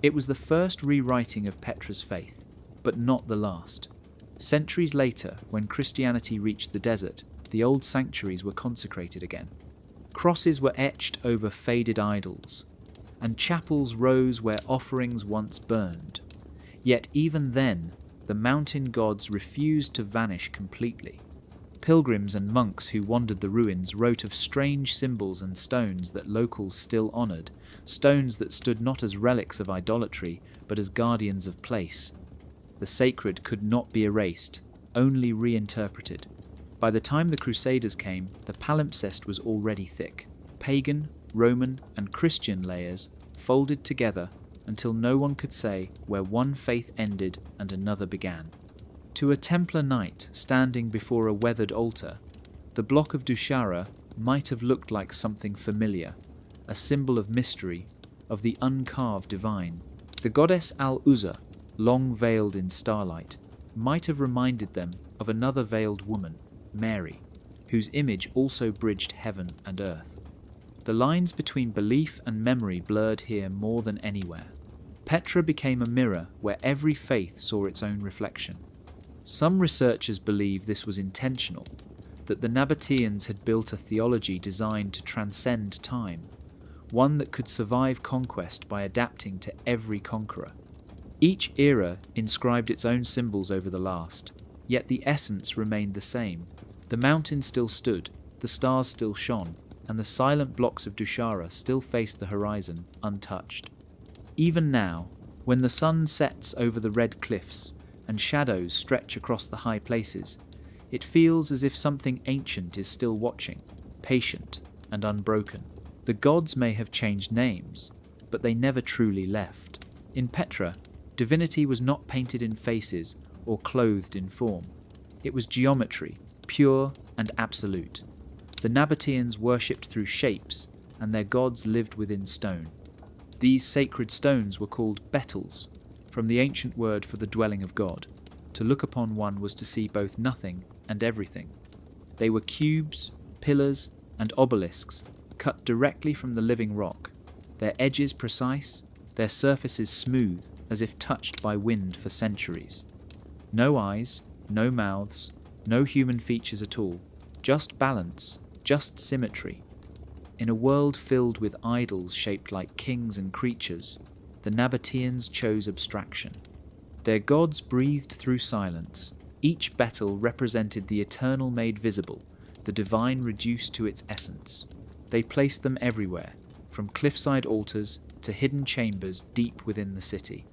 It was the first rewriting of Petra's faith, but not the last. Centuries later, when Christianity reached the desert, the old sanctuaries were consecrated again. Crosses were etched over faded idols, and chapels rose where offerings once burned. Yet even then, the mountain gods refused to vanish completely. Pilgrims and monks who wandered the ruins wrote of strange symbols and stones that locals still honoured, stones that stood not as relics of idolatry, but as guardians of place. The sacred could not be erased, only reinterpreted. By the time the Crusaders came, the palimpsest was already thick. Pagan, Roman, and Christian layers folded together until no one could say where one faith ended and another began. To a Templar knight standing before a weathered altar, the block of Dushara might have looked like something familiar, a symbol of mystery, of the uncarved divine. The goddess Al-Uzza, long veiled in starlight, might have reminded them of another veiled woman, Mary, whose image also bridged heaven and earth. The lines between belief and memory blurred here more than anywhere. Petra became a mirror where every faith saw its own reflection. Some researchers believe this was intentional, that the Nabateans had built a theology designed to transcend time, one that could survive conquest by adapting to every conqueror. Each era inscribed its own symbols over the last, yet the essence remained the same. The mountain still stood, the stars still shone, and the silent blocks of Dushara still faced the horizon untouched. Even now, when the sun sets over the red cliffs and shadows stretch across the high places, it feels as if something ancient is still watching, patient and unbroken. The gods may have changed names, but they never truly left. In Petra, divinity was not painted in faces or clothed in form. It was geometry, pure and absolute. The Nabateans worshipped through shapes, and their gods lived within stone. These sacred stones were called betels, from the ancient word for the dwelling of God. To look upon one was to see both nothing and everything. They were cubes, pillars, and obelisks, cut directly from the living rock, their edges precise, their surfaces smooth as if touched by wind for centuries. No eyes, no mouths, no human features at all, just balance, just symmetry. In a world filled with idols shaped like kings and creatures, the Nabateans chose abstraction. Their gods breathed through silence. Each betel represented the eternal made visible, the divine reduced to its essence. They placed them everywhere, from cliffside altars to hidden chambers deep within the city.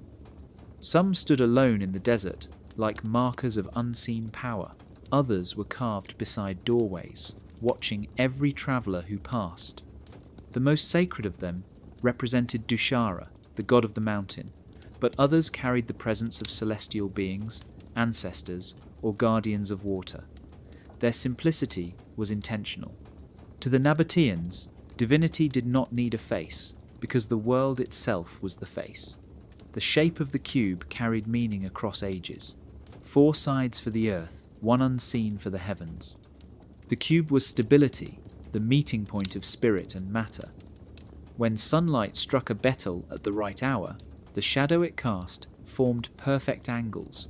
Some stood alone in the desert, like markers of unseen power. Others were carved beside doorways, watching every traveller who passed. The most sacred of them represented Dushara, the god of the mountain, but others carried the presence of celestial beings, ancestors, or guardians of water. Their simplicity was intentional. To the Nabateans, divinity did not need a face, because the world itself was the face. The shape of the cube carried meaning across ages. 4 sides for the earth, one unseen for the heavens. The cube was stability, the meeting point of spirit and matter. When sunlight struck a betel at the right hour, the shadow it cast formed perfect angles.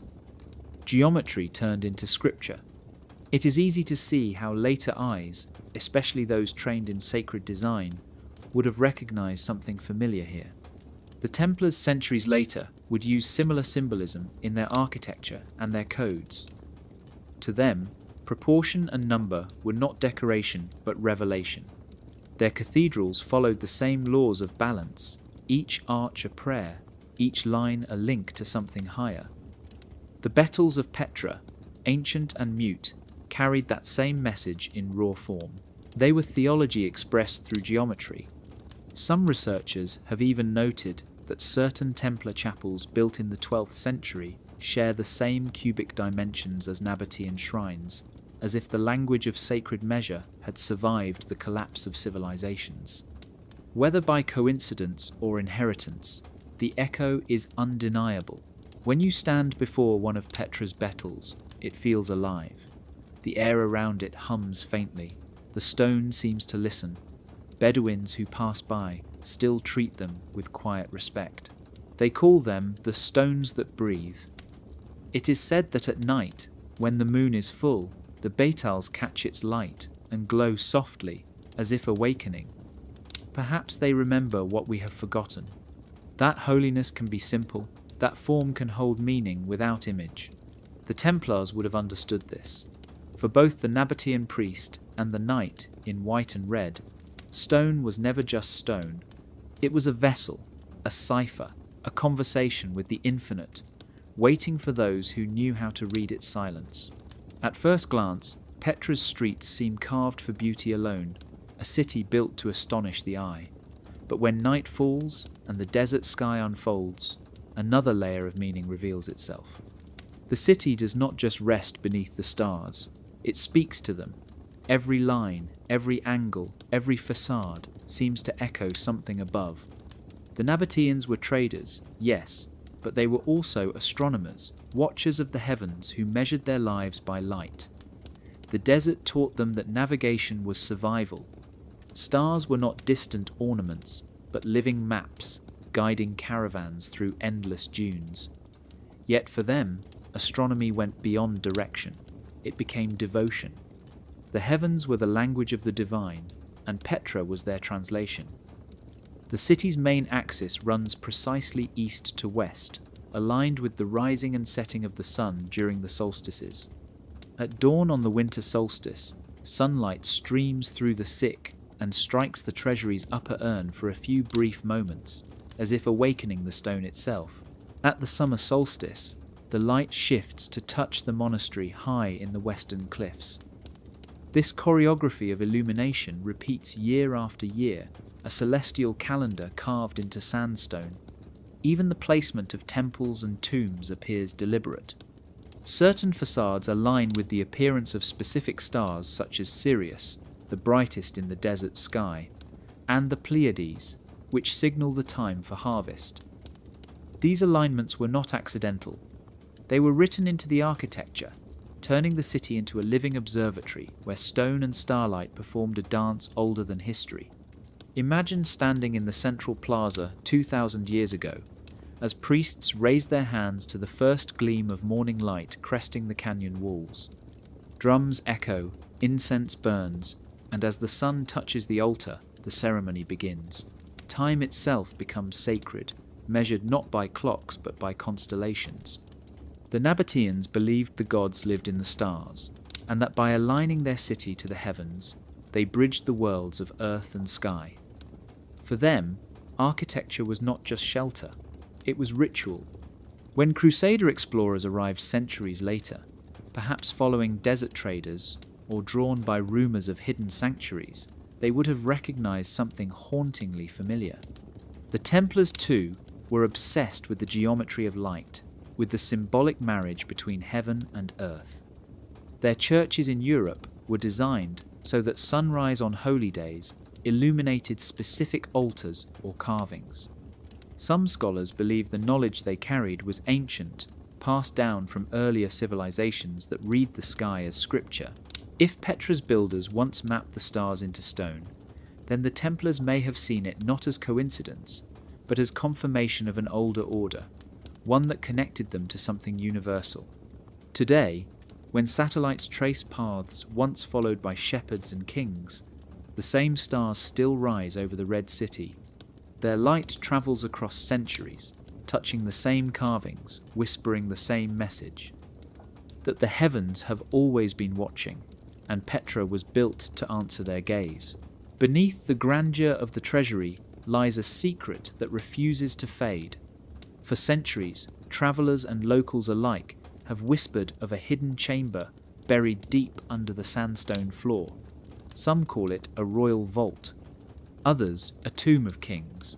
Geometry turned into scripture. It is easy to see how later eyes, especially those trained in sacred design, would have recognized something familiar here. The Templars centuries later would use similar symbolism in their architecture and their codes. To them, proportion and number were not decoration but revelation. Their cathedrals followed the same laws of balance, each arch a prayer, each line a link to something higher. The betels of Petra, ancient and mute, carried that same message in raw form. They were theology expressed through geometry. Some researchers have even noted that certain Templar chapels built in the 12th century share the same cubic dimensions as Nabatean shrines, as if the language of sacred measure had survived the collapse of civilizations. Whether by coincidence or inheritance, the echo is undeniable. When you stand before one of Petra's beetles, it feels alive. The air around it hums faintly. The stone seems to listen. Bedouins who pass by still treat them with quiet respect. They call them the stones that breathe. It is said that at night, when the moon is full, the betals catch its light and glow softly, as if awakening. Perhaps they remember what we have forgotten. That holiness can be simple, that form can hold meaning without image. The Templars would have understood this. For both the Nabatean priest and the knight in white and red, stone was never just stone. It was a vessel, a cipher, a conversation with the infinite, waiting for those who knew how to read its silence. At first glance, Petra's streets seem carved for beauty alone, a city built to astonish the eye. But when night falls and the desert sky unfolds, another layer of meaning reveals itself. The city does not just rest beneath the stars, it speaks to them. Every line, every angle, every facade seems to echo something above. The Nabateans were traders, yes, but they were also astronomers, watchers of the heavens who measured their lives by light. The desert taught them that navigation was survival. Stars were not distant ornaments, but living maps, guiding caravans through endless dunes. Yet for them, astronomy went beyond direction. It became devotion. The heavens were the language of the divine, and Petra was their translation. The city's main axis runs precisely east to west, aligned with the rising and setting of the sun during the solstices. At dawn on the winter solstice, sunlight streams through the sick and strikes the treasury's upper urn for a few brief moments, as if awakening the stone itself. At the summer solstice, the light shifts to touch the monastery high in the western cliffs. This choreography of illumination repeats year after year, a celestial calendar carved into sandstone. Even the placement of temples and tombs appears deliberate. Certain facades align with the appearance of specific stars such as Sirius, the brightest in the desert sky, and the Pleiades, which signal the time for harvest. These alignments were not accidental. They were written into the architecture, turning the city into a living observatory where stone and starlight performed a dance older than history. Imagine standing in the central plaza 2,000 years ago, as priests raised their hands to the first gleam of morning light cresting the canyon walls. Drums echo, incense burns, and as the sun touches the altar, the ceremony begins. Time itself becomes sacred, measured not by clocks but by constellations. The Nabateans believed the gods lived in the stars, and that by aligning their city to the heavens, they bridged the worlds of earth and sky. For them, architecture was not just shelter, it was ritual. When Crusader explorers arrived centuries later, perhaps following desert traders or drawn by rumours of hidden sanctuaries, they would have recognized something hauntingly familiar. The Templars, too, were obsessed with the geometry of light, with the symbolic marriage between heaven and earth. Their churches in Europe were designed so that sunrise on holy days illuminated specific altars or carvings. Some scholars believe the knowledge they carried was ancient, passed down from earlier civilizations that read the sky as scripture. If Petra's builders once mapped the stars into stone, then the Templars may have seen it not as coincidence, but as confirmation of an older order, one that connected them to something universal. Today, when satellites trace paths once followed by shepherds and kings, the same stars still rise over the Red City. Their light travels across centuries, touching the same carvings, whispering the same message. That the heavens have always been watching, and Petra was built to answer their gaze. Beneath the grandeur of the treasury lies a secret that refuses to fade. For centuries, travellers and locals alike have whispered of a hidden chamber buried deep under the sandstone floor. Some call it a royal vault, others a tomb of kings,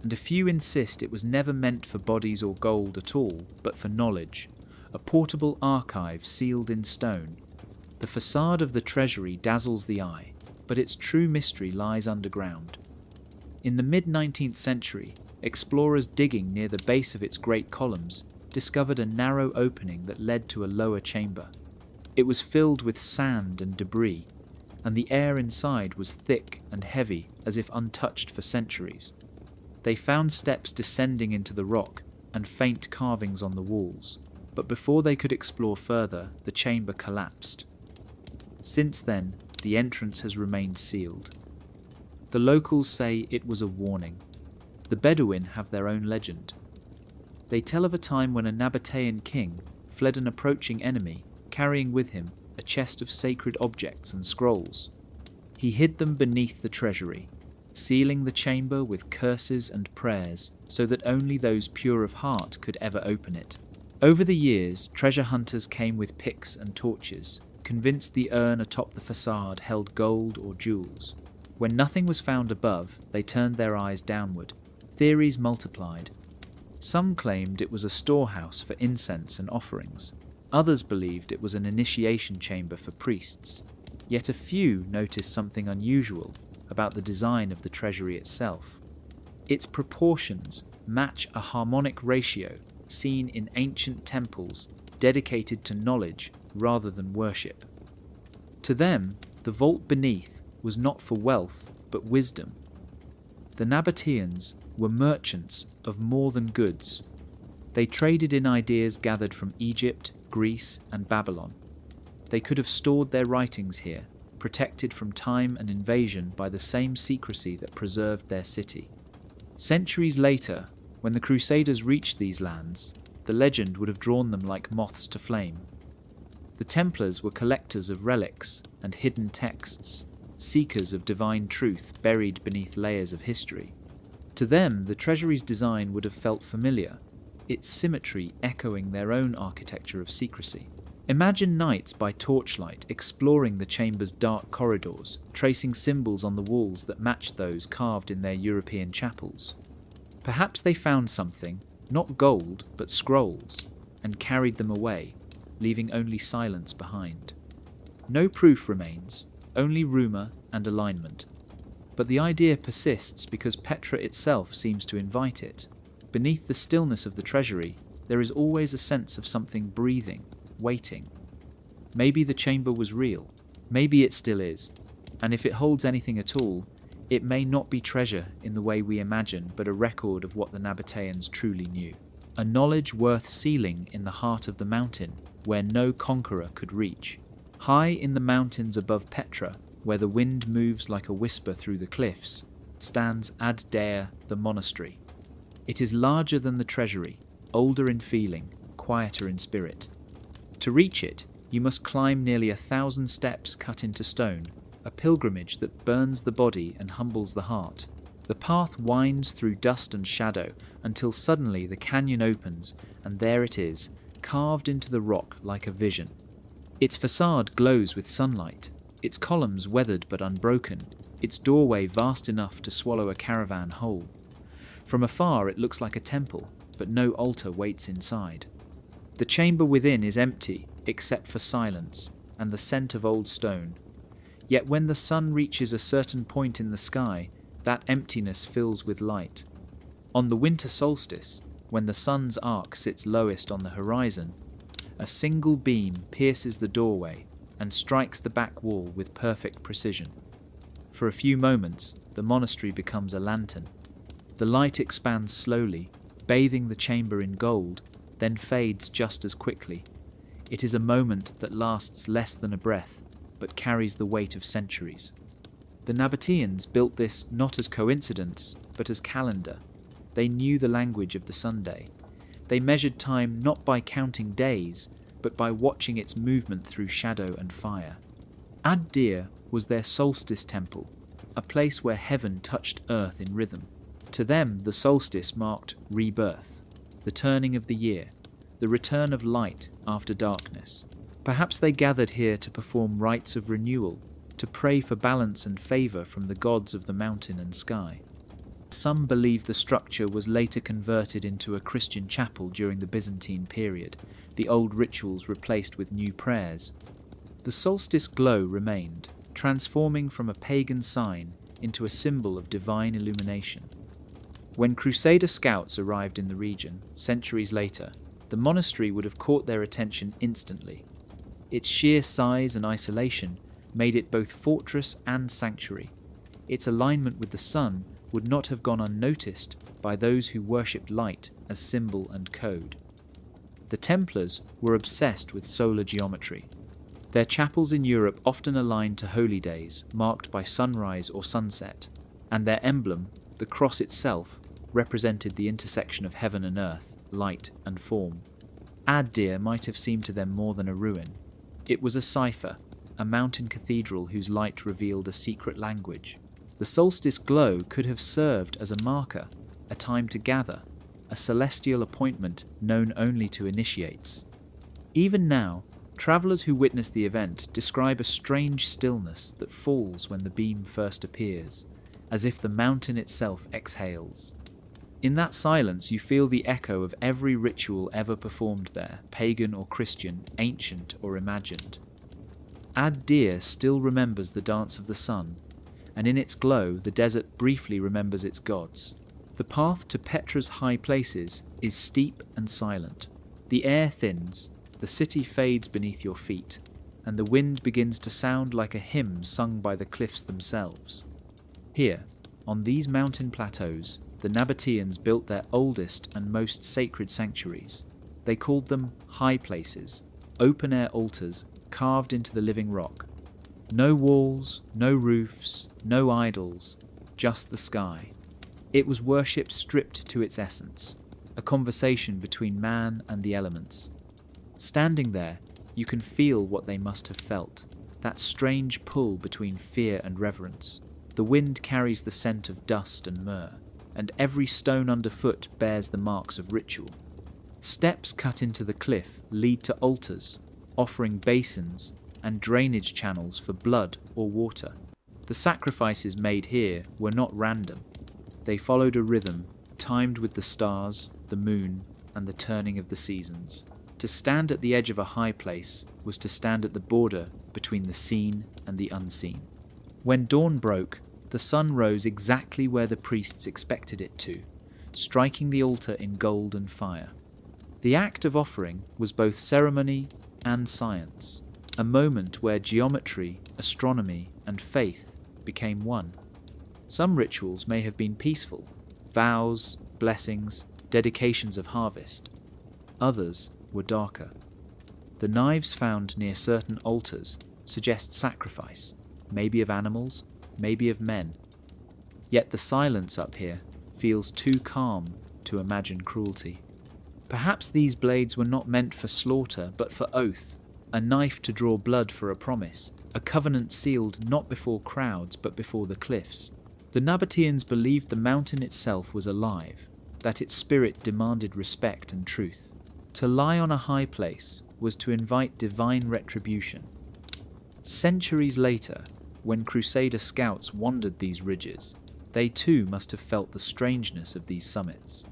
and a few insist it was never meant for bodies or gold at all, but for knowledge, a portable archive sealed in stone. The facade of the treasury dazzles the eye, but its true mystery lies underground. In the mid-19th century, explorers digging near the base of its great columns discovered a narrow opening that led to a lower chamber. It was filled with sand and debris, and the air inside was thick and heavy as if untouched for centuries. They found steps descending into the rock and faint carvings on the walls, but before they could explore further, the chamber collapsed. Since then, the entrance has remained sealed. The locals say it was a warning. The Bedouin have their own legend. They tell of a time when a Nabatean king fled an approaching enemy, carrying with him a chest of sacred objects and scrolls. He hid them beneath the treasury, sealing the chamber with curses and prayers so that only those pure of heart could ever open it. Over the years, treasure hunters came with picks and torches, convinced the urn atop the facade held gold or jewels. When nothing was found above, they turned their eyes downward. Theories multiplied. Some claimed it was a storehouse for incense and offerings. Others believed it was an initiation chamber for priests. Yet a few noticed something unusual about the design of the treasury itself. Its proportions match a harmonic ratio seen in ancient temples dedicated to knowledge rather than worship. To them, the vault beneath was not for wealth but wisdom. The Nabateans were merchants of more than goods. They traded in ideas gathered from Egypt, Greece, and Babylon. They could have stored their writings here, protected from time and invasion by the same secrecy that preserved their city. Centuries later, when the Crusaders reached these lands, the legend would have drawn them like moths to flame. The Templars were collectors of relics and hidden texts, seekers of divine truth buried beneath layers of history. To them, the treasury's design would have felt familiar, its symmetry echoing their own architecture of secrecy. Imagine knights by torchlight exploring the chamber's dark corridors, tracing symbols on the walls that matched those carved in their European chapels. Perhaps they found something, not gold, but scrolls, and carried them away, leaving only silence behind. No proof remains, only rumour and alignment. But the idea persists because Petra itself seems to invite it. Beneath the stillness of the treasury, there is always a sense of something breathing, waiting. Maybe the chamber was real. Maybe it still is. And if it holds anything at all, it may not be treasure in the way we imagine, but a record of what the Nabateans truly knew. A knowledge worth sealing in the heart of the mountain, where no conqueror could reach. High in the mountains above Petra, where the wind moves like a whisper through the cliffs, stands Ad Dea, the monastery. It is larger than the treasury, older in feeling, quieter in spirit. To reach it, you must climb nearly 1,000 steps cut into stone, a pilgrimage that burns the body and humbles the heart. The path winds through dust and shadow until suddenly the canyon opens, and there it is, carved into the rock like a vision. Its facade glows with sunlight, its columns weathered but unbroken, its doorway vast enough to swallow a caravan whole. From afar it looks like a temple, but no altar waits inside. The chamber within is empty, except for silence and the scent of old stone. Yet when the sun reaches a certain point in the sky, that emptiness fills with light. On the winter solstice, when the sun's arc sits lowest on the horizon, a single beam pierces the doorway and strikes the back wall with perfect precision. For a few moments, the monastery becomes a lantern. The light expands slowly, bathing the chamber in gold, then fades just as quickly. It is a moment that lasts less than a breath, but carries the weight of centuries. The Nabateans built this not as coincidence, but as calendar. They knew the language of the Sunday. They measured time not by counting days, but by watching its movement through shadow and fire. Ad Dea was their solstice temple, a place where heaven touched earth in rhythm. To them, the solstice marked rebirth, the turning of the year, the return of light after darkness. Perhaps they gathered here to perform rites of renewal, to pray for balance and favour from the gods of the mountain and sky. Some believe the structure was later converted into a Christian chapel during the Byzantine period, the old rituals replaced with new prayers. The solstice glow remained, transforming from a pagan sign into a symbol of divine illumination. When Crusader scouts arrived in the region, centuries later, the monastery would have caught their attention instantly. Its sheer size and isolation made it both fortress and sanctuary. Its alignment with the sun would not have gone unnoticed by those who worshipped light as symbol and code. The Templars were obsessed with solar geometry. Their chapels in Europe often aligned to holy days marked by sunrise or sunset, and their emblem, the cross itself, represented the intersection of heaven and earth, light and form. Ad-Dir might have seemed to them more than a ruin. It was a cipher, a mountain cathedral whose light revealed a secret language. The solstice glow could have served as a marker, a time to gather, a celestial appointment known only to initiates. Even now, travellers who witness the event describe a strange stillness that falls when the beam first appears, as if the mountain itself exhales. In that silence you feel the echo of every ritual ever performed there, pagan or Christian, ancient or imagined. Ad-Dir still remembers the dance of the sun, and in its glow the desert briefly remembers its gods. The path to Petra's high places is steep and silent. The air thins, the city fades beneath your feet, and the wind begins to sound like a hymn sung by the cliffs themselves. Here, on these mountain plateaus, the Nabateans built their oldest and most sacred sanctuaries. They called them high places, open-air altars carved into the living rock. No walls, no roofs, no idols, just the sky. It was worship stripped to its essence, a conversation between man and the elements. Standing there, you can feel what they must have felt, that strange pull between fear and reverence. The wind carries the scent of dust and myrrh, and every stone underfoot bears the marks of ritual. Steps cut into the cliff lead to altars, offering basins and drainage channels for blood or water. The sacrifices made here were not random. They followed a rhythm timed with the stars, the moon, and the turning of the seasons. To stand at the edge of a high place was to stand at the border between the seen and the unseen. When dawn broke, the sun rose exactly where the priests expected it to, striking the altar in gold and fire. The act of offering was both ceremony and science, a moment where geometry, astronomy, and faith became one. Some rituals may have been peaceful, vows, blessings, dedications of harvest. Others were darker. The knives found near certain altars suggest sacrifice, maybe of animals, maybe of men. Yet the silence up here feels too calm to imagine cruelty. Perhaps these blades were not meant for slaughter but for oath, a knife to draw blood for a promise, a covenant sealed not before crowds but before the cliffs. The Nabateans believed the mountain itself was alive, that its spirit demanded respect and truth. To lie on a high place was to invite divine retribution. Centuries later, when Crusader scouts wandered these ridges, they too must have felt the strangeness of these summits.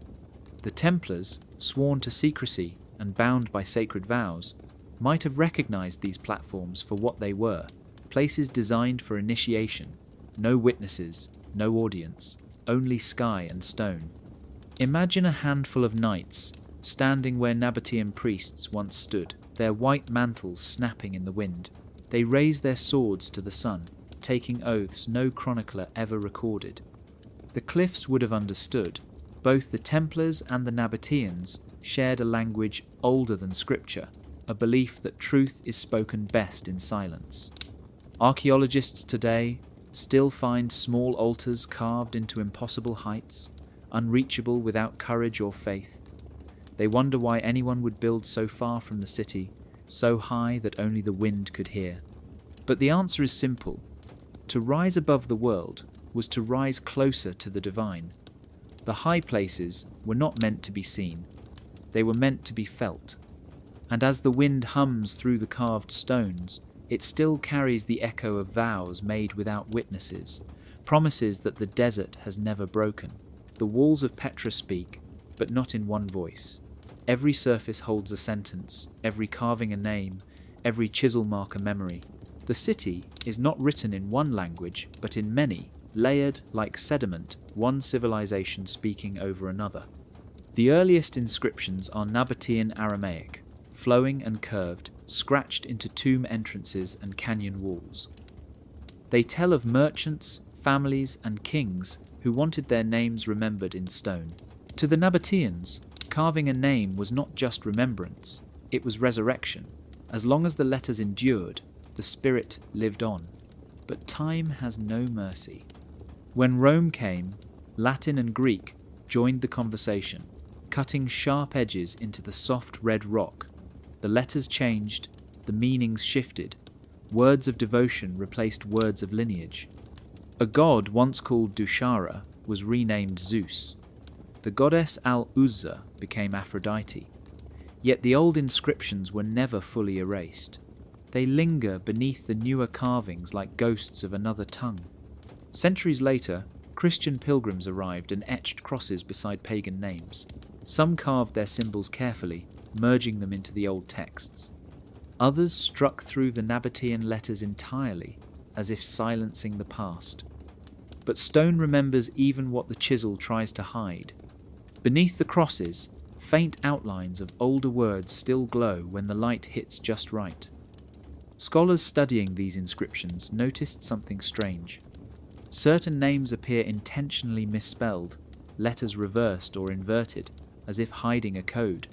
The Templars, sworn to secrecy and bound by sacred vows, might have recognized these platforms for what they were, places designed for initiation, no witnesses, no audience, only sky and stone. Imagine a handful of knights standing where Nabatean priests once stood, their white mantles snapping in the wind. They raise their swords to the sun, taking oaths no chronicler ever recorded. The cliffs would have understood. Both the Templars and the Nabateans shared a language older than scripture, a belief that truth is spoken best in silence. Archaeologists today still find small altars carved into impossible heights, unreachable without courage or faith. They wonder why anyone would build so far from the city, so high that only the wind could hear. But the answer is simple. To rise above the world was to rise closer to the divine. The high places were not meant to be seen. They were meant to be felt. And as the wind hums through the carved stones, it still carries the echo of vows made without witnesses, promises that the desert has never broken. The walls of Petra speak, but not in one voice. Every surface holds a sentence, every carving a name, every chisel mark a memory. The city is not written in one language, but in many, layered like sediment, one civilization speaking over another. The earliest inscriptions are Nabatean Aramaic, flowing and curved, scratched into tomb entrances and canyon walls. They tell of merchants, families, and kings who wanted their names remembered in stone. To the Nabateans, carving a name was not just remembrance, it was resurrection. As long as the letters endured, the spirit lived on. But time has no mercy. When Rome came, Latin and Greek joined the conversation, cutting sharp edges into the soft red rock. The letters changed, the meanings shifted. Words of devotion replaced words of lineage. A god once called Dushara was renamed Zeus. The goddess Al-Uzza became Aphrodite. Yet the old inscriptions were never fully erased. They linger beneath the newer carvings like ghosts of another tongue. Centuries later, Christian pilgrims arrived and etched crosses beside pagan names. Some carved their symbols carefully, merging them into the old texts. Others struck through the Nabatean letters entirely, as if silencing the past. But stone remembers even what the chisel tries to hide. Beneath the crosses, faint outlines of older words still glow when the light hits just right. Scholars studying these inscriptions noticed something strange. Certain names appear intentionally misspelled, letters reversed or inverted, as if hiding a code.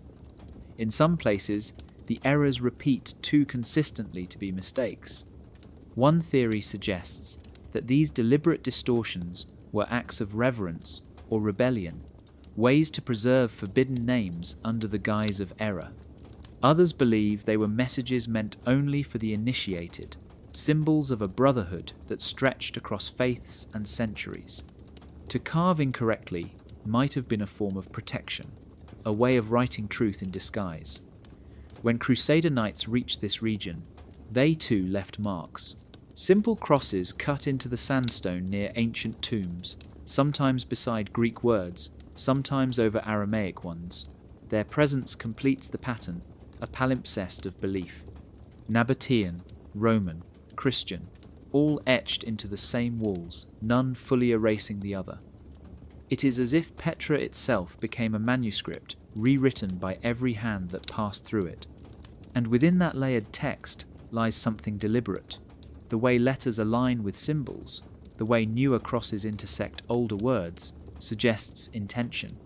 In some places, the errors repeat too consistently to be mistakes. One theory suggests that these deliberate distortions were acts of reverence or rebellion, ways to preserve forbidden names under the guise of error. Others believe they were messages meant only for the initiated, symbols of a brotherhood that stretched across faiths and centuries. To carve incorrectly might have been a form of protection, a way of writing truth in disguise. When Crusader knights reached this region, they too left marks. Simple crosses cut into the sandstone near ancient tombs, sometimes beside Greek words, sometimes over Aramaic ones. Their presence completes the pattern, a palimpsest of belief. Nabatean, Roman, Christian, all etched into the same walls, none fully erasing the other. It is as if Petra itself became a manuscript, rewritten by every hand that passed through it. And within that layered text lies something deliberate. The way letters align with symbols, the way newer crosses intersect older words, suggests intention.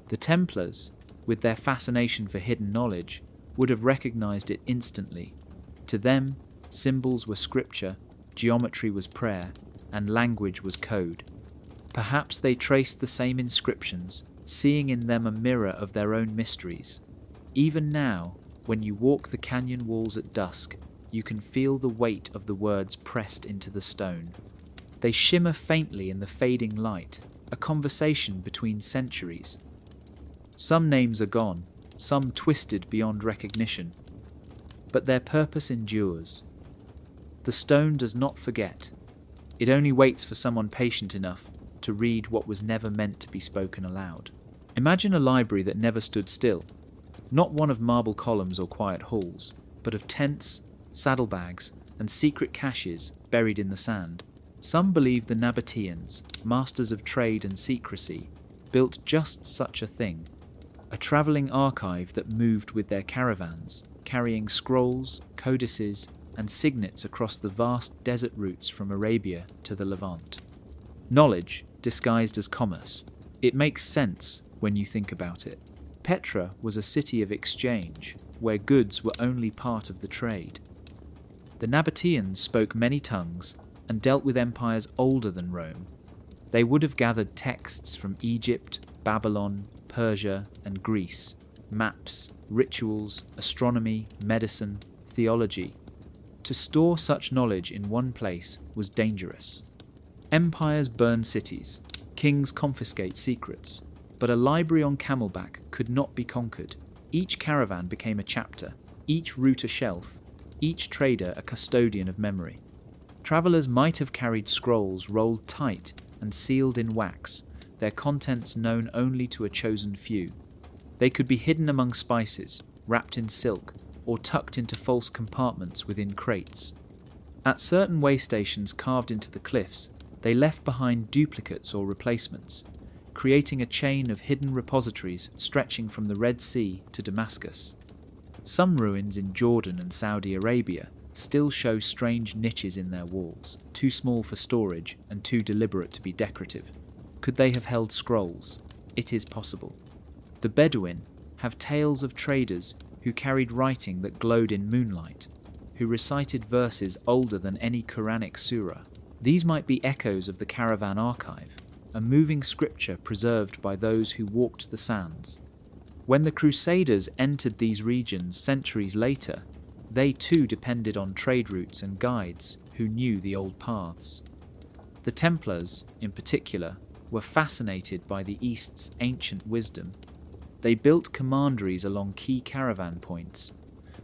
The Templars, with their fascination for hidden knowledge, would have recognized it instantly. To them, symbols were scripture, geometry was prayer, and language was code. Perhaps they traced the same inscriptions, seeing in them a mirror of their own mysteries. Even now, when you walk the canyon walls at dusk, you can feel the weight of the words pressed into the stone. They shimmer faintly in the fading light, a conversation between centuries. Some names are gone, some twisted beyond recognition, but their purpose endures. The stone does not forget. It only waits for someone patient enough to read what was never meant to be spoken aloud. Imagine a library that never stood still, not one of marble columns or quiet halls, but of tents, saddlebags, and secret caches buried in the sand. Some believe the Nabateans, masters of trade and secrecy, built just such a thing, a travelling archive that moved with their caravans, carrying scrolls, codices, and signets across the vast desert routes from Arabia to the Levant. Knowledge disguised as commerce. It makes sense when you think about it. Petra was a city of exchange, where goods were only part of the trade. The Nabateans spoke many tongues and dealt with empires older than Rome. They would have gathered texts from Egypt, Babylon, Persia, and Greece, maps, rituals, astronomy, medicine, theology. To store such knowledge in one place was dangerous. Empires burn cities, kings confiscate secrets, but a library on camelback could not be conquered. Each caravan became a chapter, each route a shelf, each trader a custodian of memory. Travellers might have carried scrolls rolled tight and sealed in wax, their contents known only to a chosen few. They could be hidden among spices, wrapped in silk, or tucked into false compartments within crates. At certain way stations carved into the cliffs, They left behind duplicates or replacements, creating a chain of hidden repositories stretching from the Red Sea to Damascus. Some ruins in Jordan and Saudi Arabia still show strange niches in their walls, too small for storage and too deliberate to be decorative. Could they have held scrolls? It is possible. The Bedouin have tales of traders who carried writing that glowed in moonlight, who recited verses older than any Quranic surah. These might be echoes of the caravan archive, a moving scripture preserved by those who walked the sands. When the Crusaders entered these regions centuries later, they too depended on trade routes and guides who knew the old paths. The Templars, in particular, were fascinated by the East's ancient wisdom. They built commanderies along key caravan points,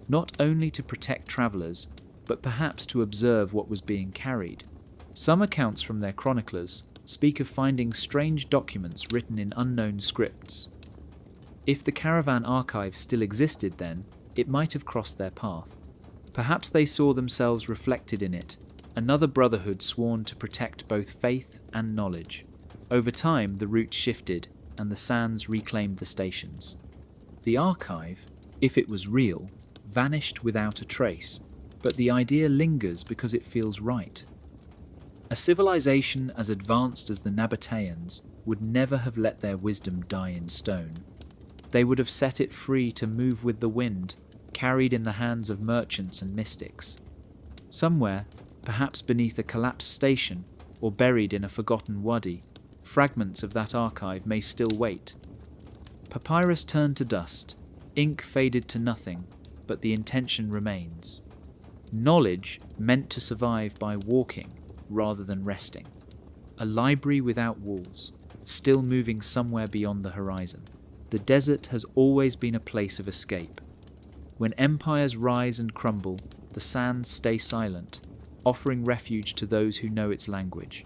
not only to protect travellers, but perhaps to observe what was being carried. Some accounts from their chroniclers speak of finding strange documents written in unknown scripts. If the caravan archive still existed then, it might have crossed their path. Perhaps they saw themselves reflected in it, another brotherhood sworn to protect both faith and knowledge. Over time, the route shifted, and the sands reclaimed the stations. The archive, if it was real, vanished without a trace, but the idea lingers because it feels right. A civilization as advanced as the Nabateans would never have let their wisdom die in stone. They would have set it free to move with the wind, carried in the hands of merchants and mystics. Somewhere, perhaps beneath a collapsed station or buried in a forgotten wadi, fragments of that archive may still wait. Papyrus turned to dust, ink faded to nothing, but the intention remains. Knowledge meant to survive by walking rather than resting. A library without walls, still moving somewhere beyond the horizon. The desert has always been a place of escape. When empires rise and crumble, the sands stay silent, offering refuge to those who know its language.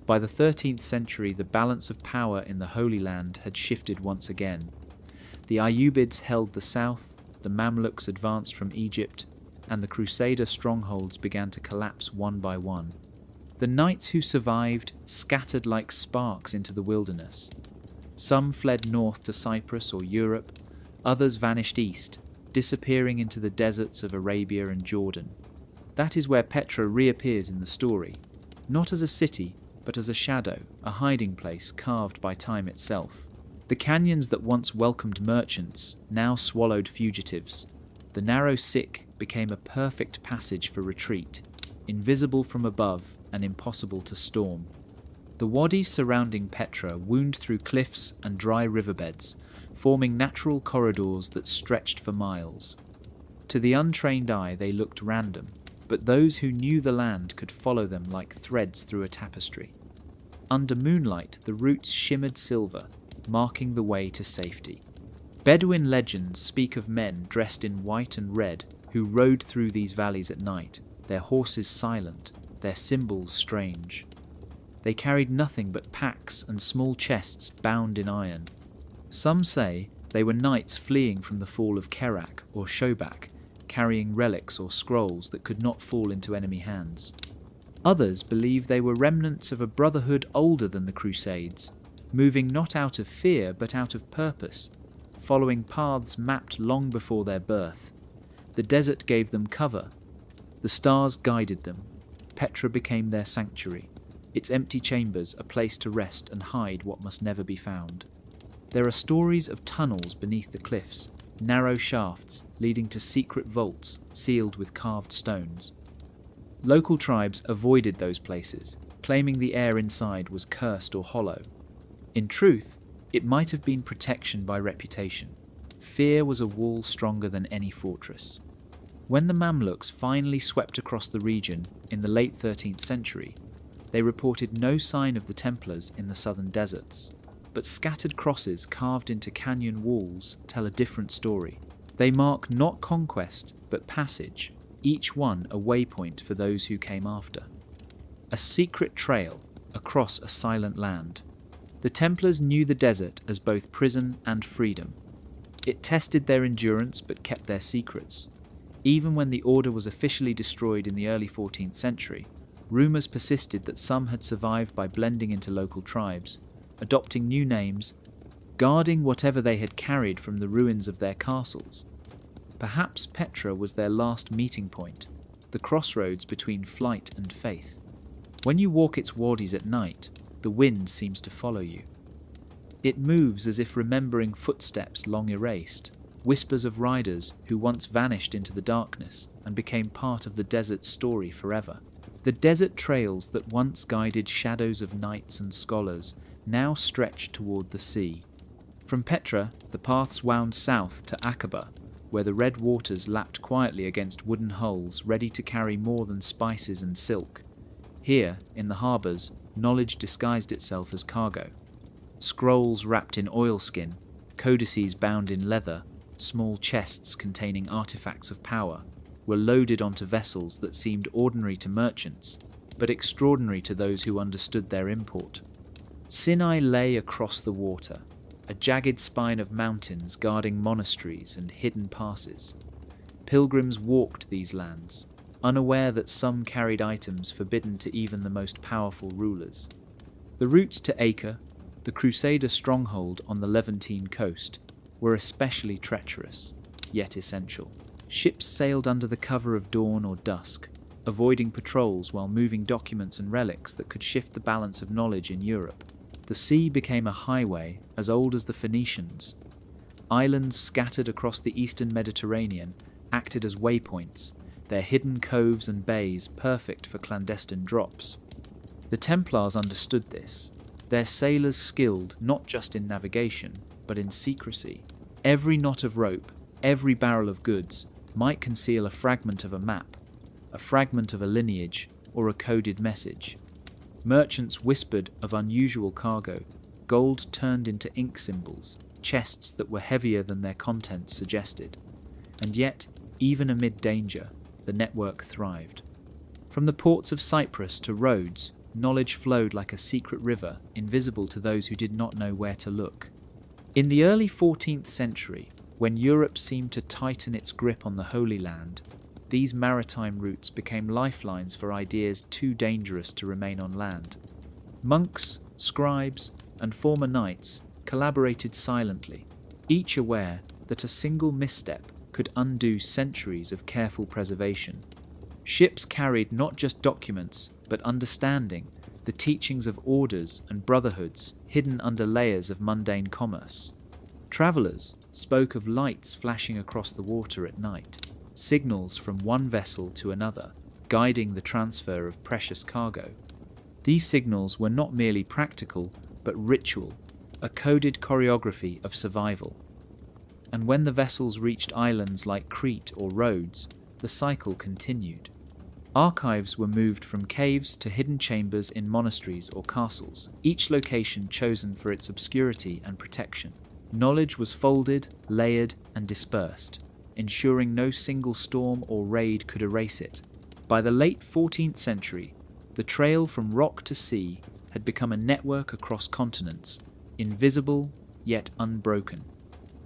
By the 13th century, the balance of power in the Holy Land had shifted once again. The Ayyubids held the south, the Mamluks advanced from Egypt, and the Crusader strongholds began to collapse one by one. The knights who survived scattered like sparks into the wilderness. Some fled north to Cyprus or Europe, others vanished east, disappearing into the deserts of Arabia and Jordan. That is where Petra reappears in the story, not as a city, but as a shadow, a hiding place carved by time itself. The canyons that once welcomed merchants now swallowed fugitives. The narrow Sick became a perfect passage for retreat, invisible from above and impossible to storm. The wadis surrounding Petra wound through cliffs and dry riverbeds, forming natural corridors that stretched for miles. To the untrained eye they looked random, but those who knew the land could follow them like threads through a tapestry. Under moonlight, the routes shimmered silver, marking the way to safety. Bedouin legends speak of men dressed in white and red who rode through these valleys at night, their horses silent, their symbols strange. They carried nothing but packs and small chests bound in iron. Some say they were knights fleeing from the fall of Kerak or Shobak, carrying relics or scrolls that could not fall into enemy hands. Others believe they were remnants of a brotherhood older than the Crusades, moving not out of fear but out of purpose, following paths mapped long before their birth. The desert gave them cover. The stars guided them. Petra became their sanctuary, its empty chambers a place to rest and hide what must never be found. There are stories of tunnels beneath the cliffs, narrow shafts leading to secret vaults sealed with carved stones. Local tribes avoided those places, claiming the air inside was cursed or hollow. In truth, it might have been protection by reputation. Fear was a wall stronger than any fortress. When the Mamluks finally swept across the region in the late 13th century, they reported no sign of the Templars in the southern deserts. But scattered crosses carved into canyon walls tell a different story. They mark not conquest, but passage, each one a waypoint for those who came after. A secret trail across a silent land. The Templars knew the desert as both prison and freedom. It tested their endurance but kept their secrets. Even when the order was officially destroyed in the early 14th century, Rumors persisted that some had survived by blending into local tribes, adopting new names, guarding whatever they had carried from the ruins of their castles. Perhaps Petra was their last meeting point, the crossroads between flight and faith. When you walk its wadis at night, the wind seems to follow you. It moves as if remembering footsteps long erased, whispers of riders who once vanished into the darkness and became part of the desert's story forever. The desert trails that once guided shadows of knights and scholars now stretched toward the sea. From Petra, the paths wound south to Aqaba, where the red waters lapped quietly against wooden hulls ready to carry more than spices and silk. Here, in the harbours, knowledge disguised itself as cargo. Scrolls wrapped in oilskin, codices bound in leather, small chests containing artifacts of power, were loaded onto vessels that seemed ordinary to merchants, but extraordinary to those who understood their import. Sinai lay across the water, a jagged spine of mountains guarding monasteries and hidden passes. Pilgrims walked these lands, unaware that some carried items forbidden to even the most powerful rulers. The routes to Acre, the Crusader stronghold on the Levantine coast, were especially treacherous, yet essential. Ships sailed under the cover of dawn or dusk, avoiding patrols while moving documents and relics that could shift the balance of knowledge in Europe. The sea became a highway as old as the Phoenicians. Islands scattered across the eastern Mediterranean acted as waypoints, their hidden coves and bays perfect for clandestine drops. The Templars understood this, their sailors skilled not just in navigation, but in secrecy. Every knot of rope, every barrel of goods might conceal a fragment of a map, a fragment of a lineage, or a coded message. Merchants whispered of unusual cargo, gold turned into ink symbols, chests that were heavier than their contents suggested. And yet, even amid danger, the network thrived. From the ports of Cyprus to Rhodes, knowledge flowed like a secret river, invisible to those who did not know where to look. In the early 14th century, when Europe seemed to tighten its grip on the Holy Land, these maritime routes became lifelines for ideas too dangerous to remain on land. Monks, scribes, and former knights collaborated silently, each aware that a single misstep could undo centuries of careful preservation. Ships carried not just documents, but understanding, the teachings of orders and brotherhoods hidden under layers of mundane commerce. Travellers spoke of lights flashing across the water at night, signals from one vessel to another, guiding the transfer of precious cargo. These signals were not merely practical, but ritual, a coded choreography of survival. And when the vessels reached islands like Crete or Rhodes, the cycle continued. Archives were moved from caves to hidden chambers in monasteries or castles, each location chosen for its obscurity and protection. Knowledge was folded, layered, and dispersed, ensuring no single storm or raid could erase it. By the late 14th century, the trail from rock to sea had become a network across continents, invisible yet unbroken.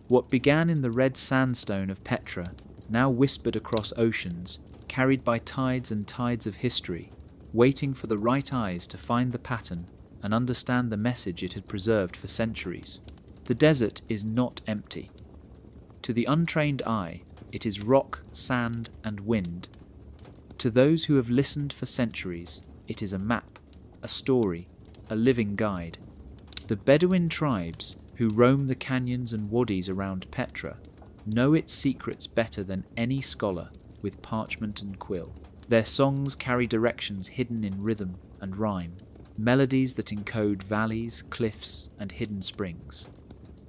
What began in the red sandstone of Petra now whispered across oceans, carried by tides and tides of history, waiting for the right eyes to find the pattern and understand the message it had preserved for centuries. The desert is not empty. To the untrained eye, it is rock, sand, and wind. To those who have listened for centuries, it is a map, a story, a living guide. The Bedouin tribes, who roam the canyons and wadis around Petra, know its secrets better than any scholar with parchment and quill. Their songs carry directions hidden in rhythm and rhyme, melodies that encode valleys, cliffs, and hidden springs.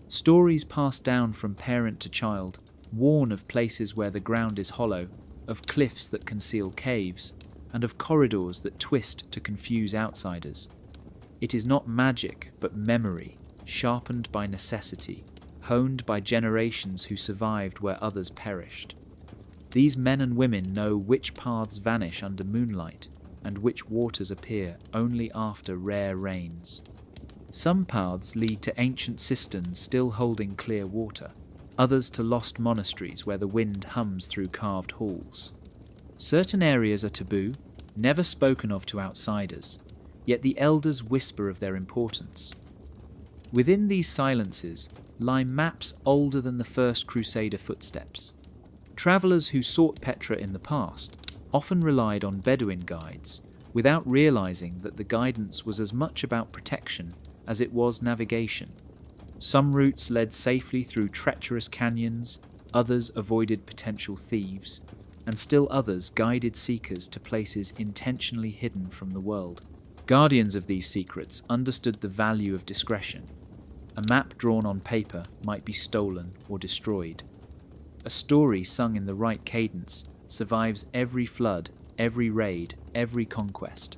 Stories passed down from parent to child warn of places where the ground is hollow, of cliffs that conceal caves, and of corridors that twist to confuse outsiders. It is not magic, but memory, sharpened by necessity, honed by generations who survived where others perished. These men and women know which paths vanish under moonlight and which waters appear only after rare rains. Some paths lead to ancient cisterns still holding clear water, others to lost monasteries where the wind hums through carved halls. Certain areas are taboo, never spoken of to outsiders, yet the elders whisper of their importance. Within these silences lie maps older than the first Crusader footsteps. Travellers who sought Petra in the past often relied on Bedouin guides, without realizing that the guidance was as much about protection as it was navigation. Some routes led safely through treacherous canyons, others avoided potential thieves, and still others guided seekers to places intentionally hidden from the world. Guardians of these secrets understood the value of discretion. A map drawn on paper might be stolen or destroyed. A story sung in the right cadence survives every flood, every raid, every conquest.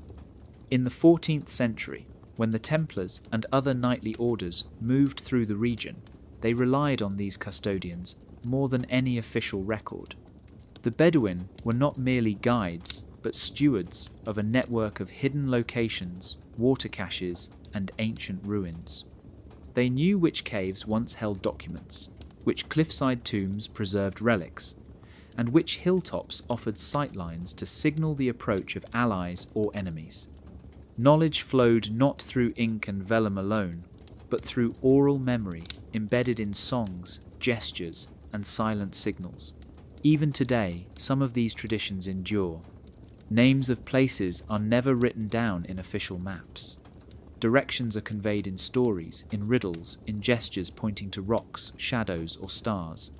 In the 14th century, when the Templars and other knightly orders moved through the region, they relied on these custodians more than any official record. The Bedouin were not merely guides, but stewards of a network of hidden locations, water caches, and ancient ruins. They knew which caves once held documents, which cliffside tombs preserved relics, and which hilltops offered sightlines to signal the approach of allies or enemies. Knowledge flowed not through ink and vellum alone, but through oral memory embedded in songs, gestures, and silent signals. Even today, some of these traditions endure. Names of places are never written down in official maps. Directions are conveyed in stories, in riddles, in gestures pointing to rocks, shadows, or stars.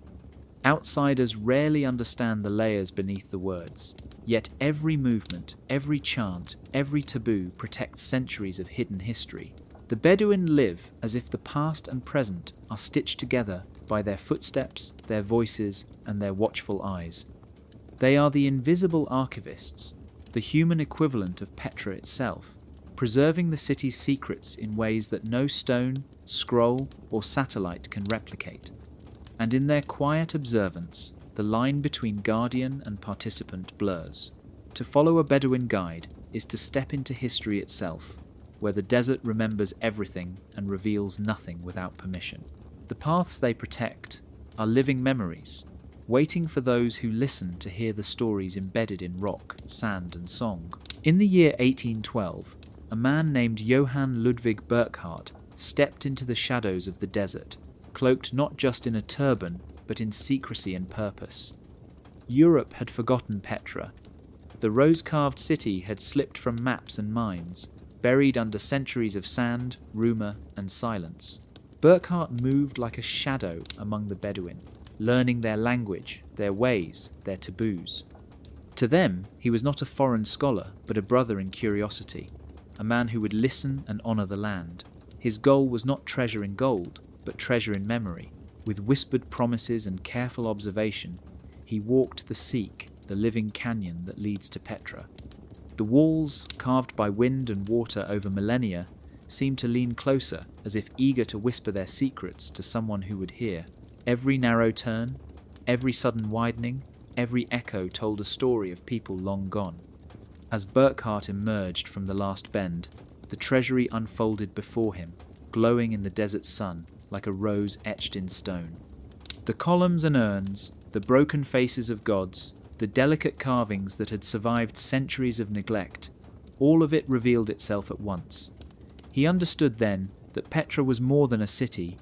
Outsiders rarely understand the layers beneath the words, yet every movement, every chant, every taboo protects centuries of hidden history. The Bedouin live as if the past and present are stitched together by their footsteps, their voices, and their watchful eyes. They are the invisible archivists, the human equivalent of Petra itself, preserving the city's secrets in ways that no stone, scroll, or satellite can replicate. And in their quiet observance, the line between guardian and participant blurs. To follow a Bedouin guide is to step into history itself, where the desert remembers everything and reveals nothing without permission. The paths they protect are living memories, waiting for those who listen to hear the stories embedded in rock, sand, and song. In the year 1812, a man named Johann Ludwig Burckhardt stepped into the shadows of the desert, cloaked not just in a turban, but in secrecy and purpose. Europe had forgotten Petra. The rose-carved city had slipped from maps and minds, buried under centuries of sand, rumour, and silence. Burckhardt moved like a shadow among the Bedouin, learning their language, their ways, their taboos. To them, he was not a foreign scholar, but a brother in curiosity, a man who would listen and honour the land. His goal was not treasure in gold, but treasure in memory. With whispered promises and careful observation, he walked the Seek, the living canyon that leads to Petra. The walls, carved by wind and water over millennia, seemed to lean closer, as if eager to whisper their secrets to someone who would hear. Every narrow turn, every sudden widening, every echo told a story of people long gone. As Burckhardt emerged from the last bend, the treasury unfolded before him, glowing in the desert sun like a rose etched in stone. The columns and urns, the broken faces of gods, the delicate carvings that had survived centuries of neglect, all of it revealed itself at once. He understood then that Petra was more than a city.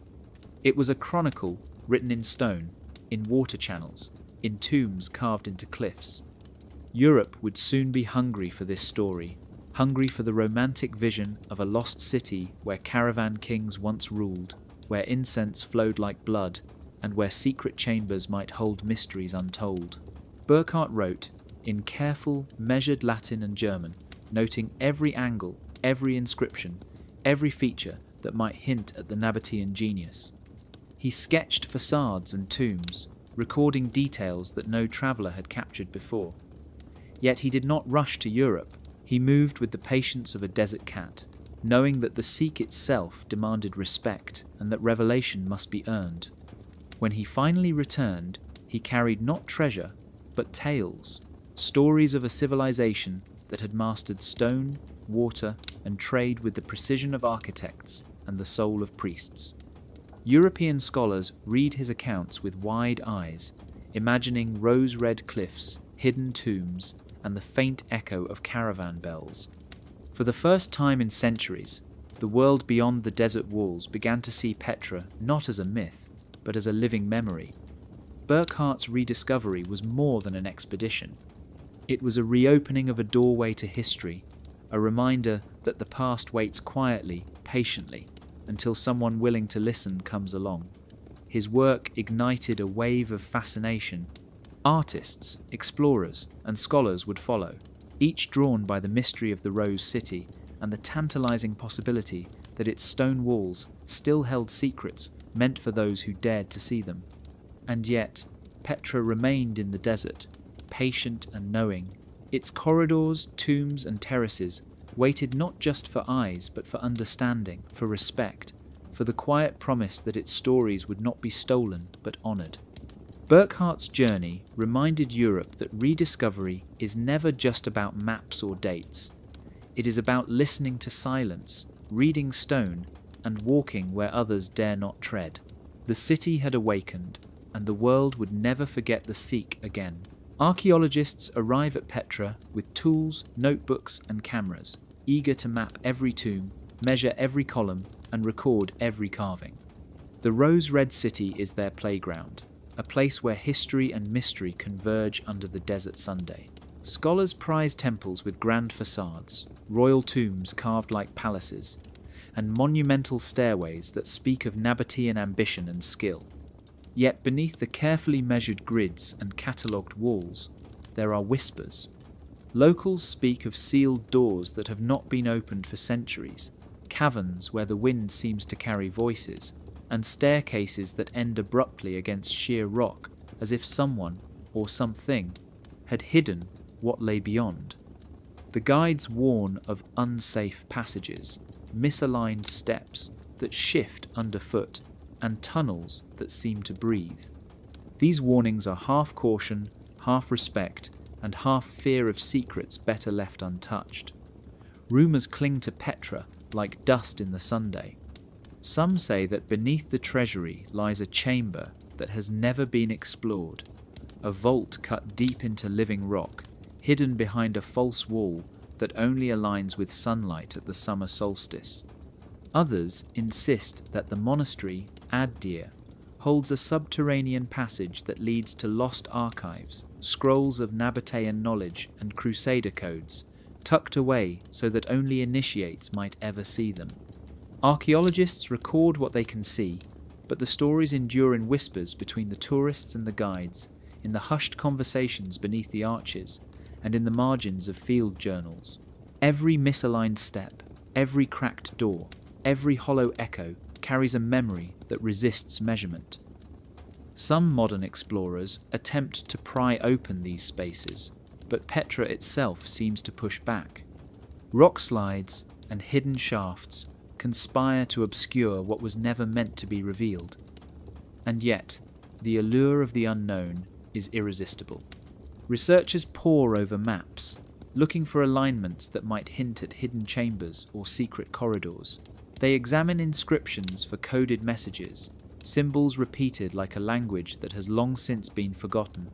It was a chronicle written in stone, in water channels, in tombs carved into cliffs. Europe would soon be hungry for this story, hungry for the romantic vision of a lost city where caravan kings once ruled, where incense flowed like blood, and where secret chambers might hold mysteries untold. Burckhardt wrote, in careful, measured Latin and German, noting every angle, every inscription, every feature that might hint at the Nabatean genius. He sketched facades and tombs, recording details that no traveller had captured before. Yet he did not rush to Europe. He moved with the patience of a desert cat, knowing that the Seek itself demanded respect and that revelation must be earned. When he finally returned, he carried not treasure, but tales, stories of a civilization that had mastered stone, water, and trade with the precision of architects and the soul of priests. European scholars read his accounts with wide eyes, imagining rose-red cliffs, hidden tombs, and the faint echo of caravan bells. For the first time in centuries, the world beyond the desert walls began to see Petra not as a myth, but as a living memory. Burckhardt's rediscovery was more than an expedition. It was a reopening of a doorway to history, a reminder that the past waits quietly, patiently, until someone willing to listen comes along. His work ignited a wave of fascination. Artists, explorers, and scholars would follow, each drawn by the mystery of the Rose City and the tantalizing possibility that its stone walls still held secrets meant for those who dared to see them. And yet, Petra remained in the desert, patient and knowing. Its corridors, tombs, and terraces waited not just for eyes, but for understanding, for respect, for the quiet promise that its stories would not be stolen, but honored. Burckhardt's journey reminded Europe that rediscovery is never just about maps or dates. It is about listening to silence, reading stone, and walking where others dare not tread. The city had awakened, and the world would never forget the Sikh again. Archaeologists arrive at Petra with tools, notebooks, and cameras, eager to map every tomb, measure every column, and record every carving. The rose-red city is their playground, a place where history and mystery converge under the desert Sunday. Scholars prize temples with grand facades, royal tombs carved like palaces, and monumental stairways that speak of Nabatean ambition and skill. Yet beneath the carefully measured grids and catalogued walls, there are whispers. Locals speak of sealed doors that have not been opened for centuries, caverns where the wind seems to carry voices, and staircases that end abruptly against sheer rock, as if someone, or something, had hidden what lay beyond. The guides warn of unsafe passages, misaligned steps that shift underfoot, and tunnels that seem to breathe. These warnings are half caution, half respect, and half fear of secrets better left untouched. Rumours cling to Petra like dust in the Sunday. Some say that beneath the treasury lies a chamber that has never been explored, a vault cut deep into living rock, hidden behind a false wall that only aligns with sunlight at the summer solstice. Others insist that the monastery, Ad-Dir, holds a subterranean passage that leads to lost archives, scrolls of Nabatean knowledge and crusader codes, tucked away so that only initiates might ever see them. Archaeologists record what they can see, but the stories endure in whispers between the tourists and the guides, in the hushed conversations beneath the arches, and in the margins of field journals. Every misaligned step, every cracked door, every hollow echo carries a memory that resists measurement. Some modern explorers attempt to pry open these spaces, but Petra itself seems to push back. Rock slides and hidden shafts conspire to obscure what was never meant to be revealed. And yet, the allure of the unknown is irresistible. Researchers pore over maps, looking for alignments that might hint at hidden chambers or secret corridors. They examine inscriptions for coded messages, symbols repeated like a language that has long since been forgotten.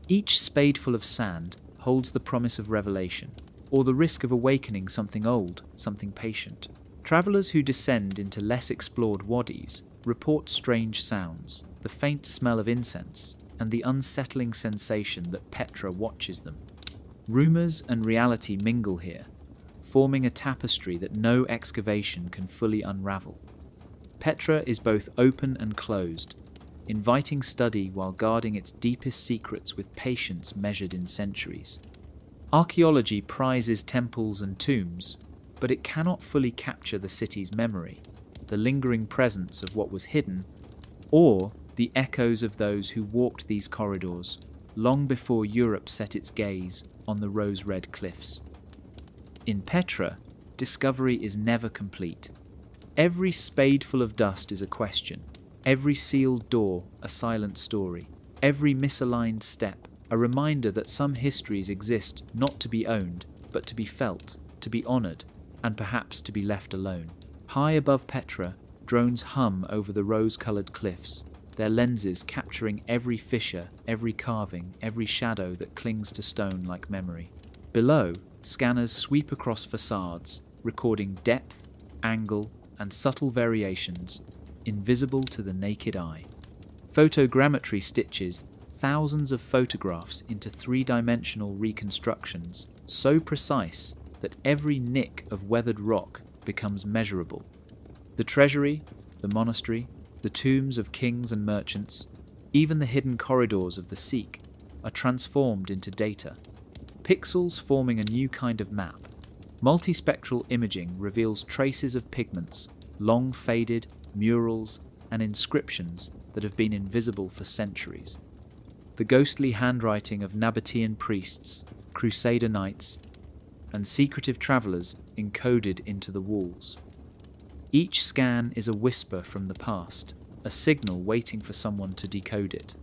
Each spadeful of sand holds the promise of revelation, or the risk of awakening something old, something patient. Travellers who descend into less explored wadis report strange sounds, the faint smell of incense, and the unsettling sensation that Petra watches them. Rumours and reality mingle here, forming a tapestry that no excavation can fully unravel. Petra is both open and closed, inviting study while guarding its deepest secrets with patience measured in centuries. Archaeology prizes temples and tombs, but it cannot fully capture the city's memory, the lingering presence of what was hidden, or the echoes of those who walked these corridors long before Europe set its gaze on the rose-red cliffs. In Petra, discovery is never complete. Every spadeful of dust is a question, every sealed door a silent story, every misaligned step a reminder that some histories exist not to be owned, but to be felt, to be honoured, and perhaps to be left alone. High above Petra, drones hum over the rose-coloured cliffs, their lenses capturing every fissure, every carving, every shadow that clings to stone like memory. Below, scanners sweep across facades, recording depth, angle, and subtle variations, invisible to the naked eye. Photogrammetry stitches thousands of photographs into three-dimensional reconstructions, so precise that every nick of weathered rock becomes measurable. The treasury, the monastery, the tombs of kings and merchants, even the hidden corridors of the Sikh, are transformed into data. Pixels forming a new kind of map. Multispectral imaging reveals traces of pigments, long faded, murals, and inscriptions that have been invisible for centuries. The ghostly handwriting of Nabatean priests, crusader knights, and secretive travellers encoded into the walls. Each scan is a whisper from the past, a signal waiting for someone to decode it.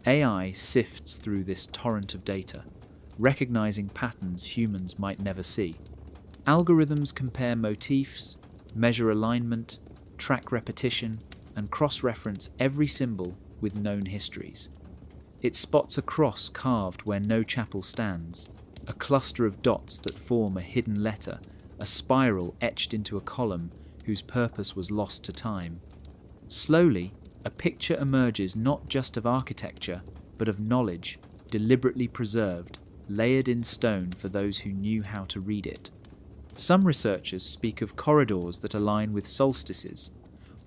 AI sifts through this torrent of data, recognizing patterns humans might never see. Algorithms compare motifs, measure alignment, track repetition, and cross-reference every symbol with known histories. It spots a cross carved where no chapel stands, a cluster of dots that form a hidden letter, a spiral etched into a column whose purpose was lost to time. Slowly, a picture emerges not just of architecture, but of knowledge, deliberately preserved, layered in stone for those who knew how to read it. Some researchers speak of corridors that align with solstices,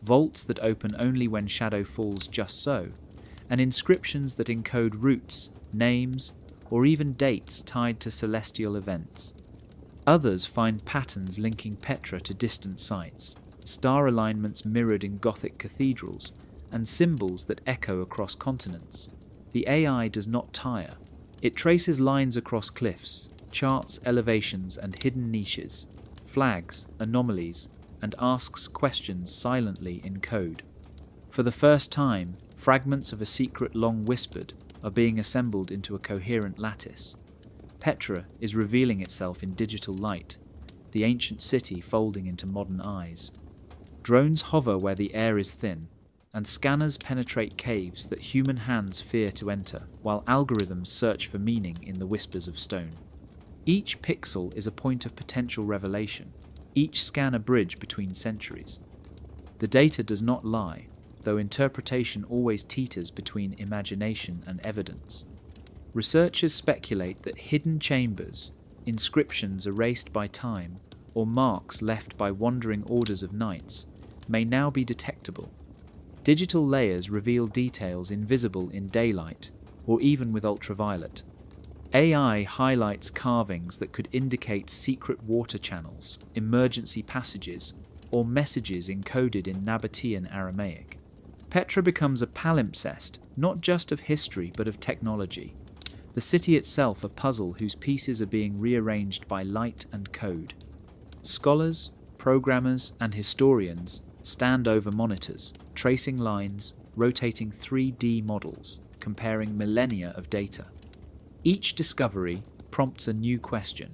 vaults that open only when shadow falls just so, and inscriptions that encode routes, names, or even dates tied to celestial events. Others find patterns linking Petra to distant sites, star alignments mirrored in Gothic cathedrals, and symbols that echo across continents. The AI does not tire. It traces lines across cliffs, charts elevations and hidden niches, flags anomalies, and asks questions silently in code. For the first time, fragments of a secret long whispered are being assembled into a coherent lattice. Petra is revealing itself in digital light, the ancient city folding into modern eyes. Drones hover where the air is thin, and scanners penetrate caves that human hands fear to enter, while algorithms search for meaning in the whispers of stone. Each pixel is a point of potential revelation, each scan a bridge between centuries. The data does not lie, though interpretation always teeters between imagination and evidence. Researchers speculate that hidden chambers, inscriptions erased by time, or marks left by wandering orders of knights, may now be detectable. Digital layers reveal details invisible in daylight, or even with ultraviolet. AI highlights carvings that could indicate secret water channels, emergency passages, or messages encoded in Nabatean Aramaic. Petra becomes a palimpsest, not just of history but of technology. The city itself a puzzle whose pieces are being rearranged by light and code. Scholars, programmers, and historians stand over monitors, tracing lines, rotating 3D models, comparing millennia of data. Each discovery prompts a new question.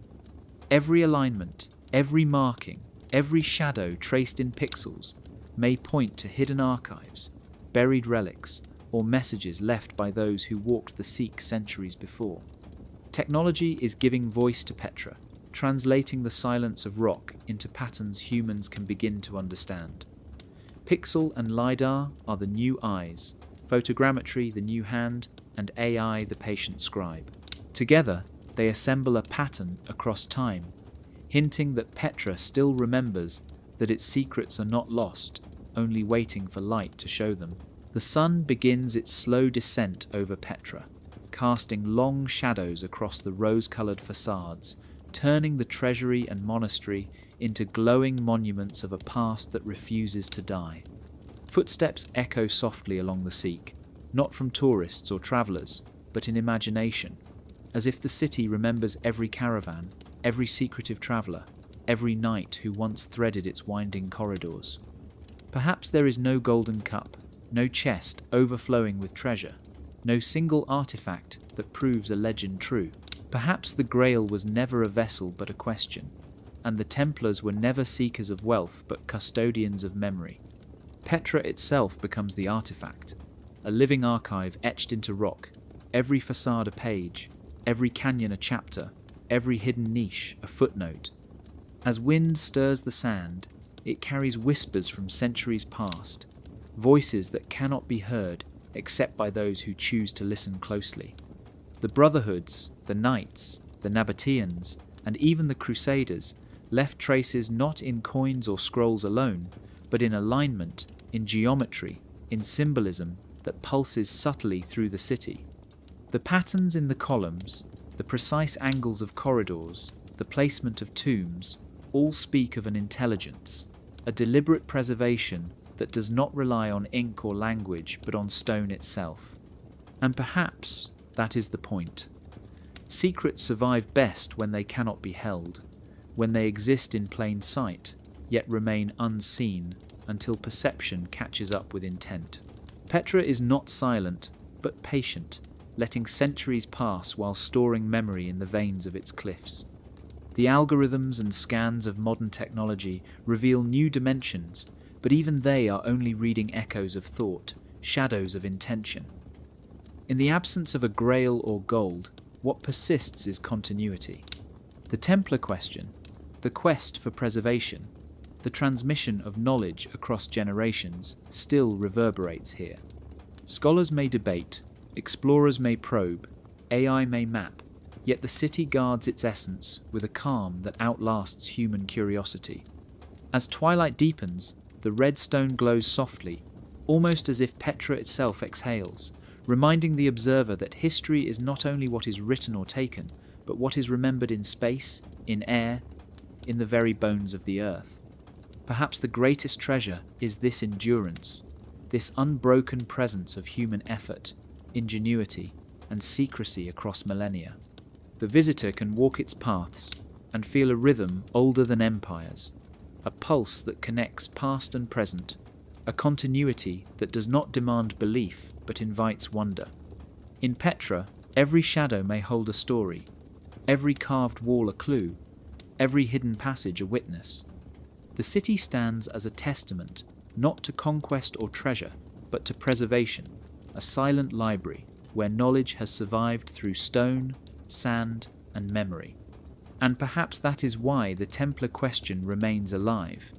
Every alignment, every marking, every shadow traced in pixels may point to hidden archives, buried relics, or messages left by those who walked the Sikh centuries before. Technology is giving voice to Petra, translating the silence of rock into patterns humans can begin to understand. Pixel and LiDAR are the new eyes, photogrammetry the new hand, and AI the patient scribe. Together, they assemble a pattern across time, hinting that Petra still remembers that its secrets are not lost, only waiting for light to show them. The sun begins its slow descent over Petra, casting long shadows across the rose-coloured facades, turning the treasury and monastery into glowing monuments of a past that refuses to die. Footsteps echo softly along the Sikh, not from tourists or travellers, but in imagination, as if the city remembers every caravan, every secretive traveller, every knight who once threaded its winding corridors. Perhaps there is no golden cup, no chest overflowing with treasure, no single artifact that proves a legend true. Perhaps the Grail was never a vessel but a question, and the Templars were never seekers of wealth but custodians of memory. Petra itself becomes the artifact, a living archive etched into rock, every facade a page, every canyon a chapter, every hidden niche a footnote. As wind stirs the sand, it carries whispers from centuries past, voices that cannot be heard except by those who choose to listen closely. The Brotherhoods, the Knights, the Nabateans, and even the Crusaders left traces not in coins or scrolls alone, but in alignment, in geometry, in symbolism that pulses subtly through the city. The patterns in the columns, the precise angles of corridors, the placement of tombs, all speak of an intelligence, a deliberate preservation that does not rely on ink or language but on stone itself. And perhaps that is the point. Secrets survive best when they cannot be held, when they exist in plain sight, yet remain unseen until perception catches up with intent. Petra is not silent, but patient, letting centuries pass while storing memory in the veins of its cliffs. The algorithms and scans of modern technology reveal new dimensions, but even they are only reading echoes of thought, shadows of intention. In the absence of a grail or gold, what persists is continuity. The Templar question, the quest for preservation, the transmission of knowledge across generations still reverberates here. Scholars may debate, explorers may probe, AI may map, yet the city guards its essence with a calm that outlasts human curiosity. As twilight deepens, the red stone glows softly, almost as if Petra itself exhales, reminding the observer that history is not only what is written or taken, but what is remembered in space, in air, in the very bones of the earth. Perhaps the greatest treasure is this endurance, this unbroken presence of human effort, ingenuity, and secrecy across millennia. The visitor can walk its paths and feel a rhythm older than empires, a pulse that connects past and present, a continuity that does not demand belief but invites wonder. In Petra, every shadow may hold a story, every carved wall a clue, every hidden passage a witness. The city stands as a testament, not to conquest or treasure, but to preservation, a silent library where knowledge has survived through stone, sand, and memory. And perhaps that is why the Templar question remains alive.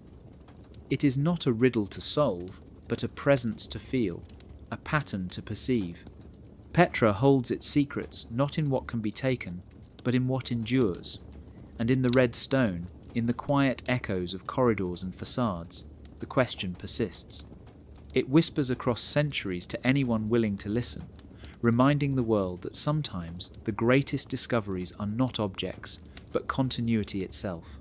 It is not a riddle to solve, but a presence to feel, a pattern to perceive. Petra holds its secrets not in what can be taken, but in what endures. And in the red stone, in the quiet echoes of corridors and facades, the question persists. It whispers across centuries to anyone willing to listen, reminding the world that sometimes the greatest discoveries are not objects, but continuity itself.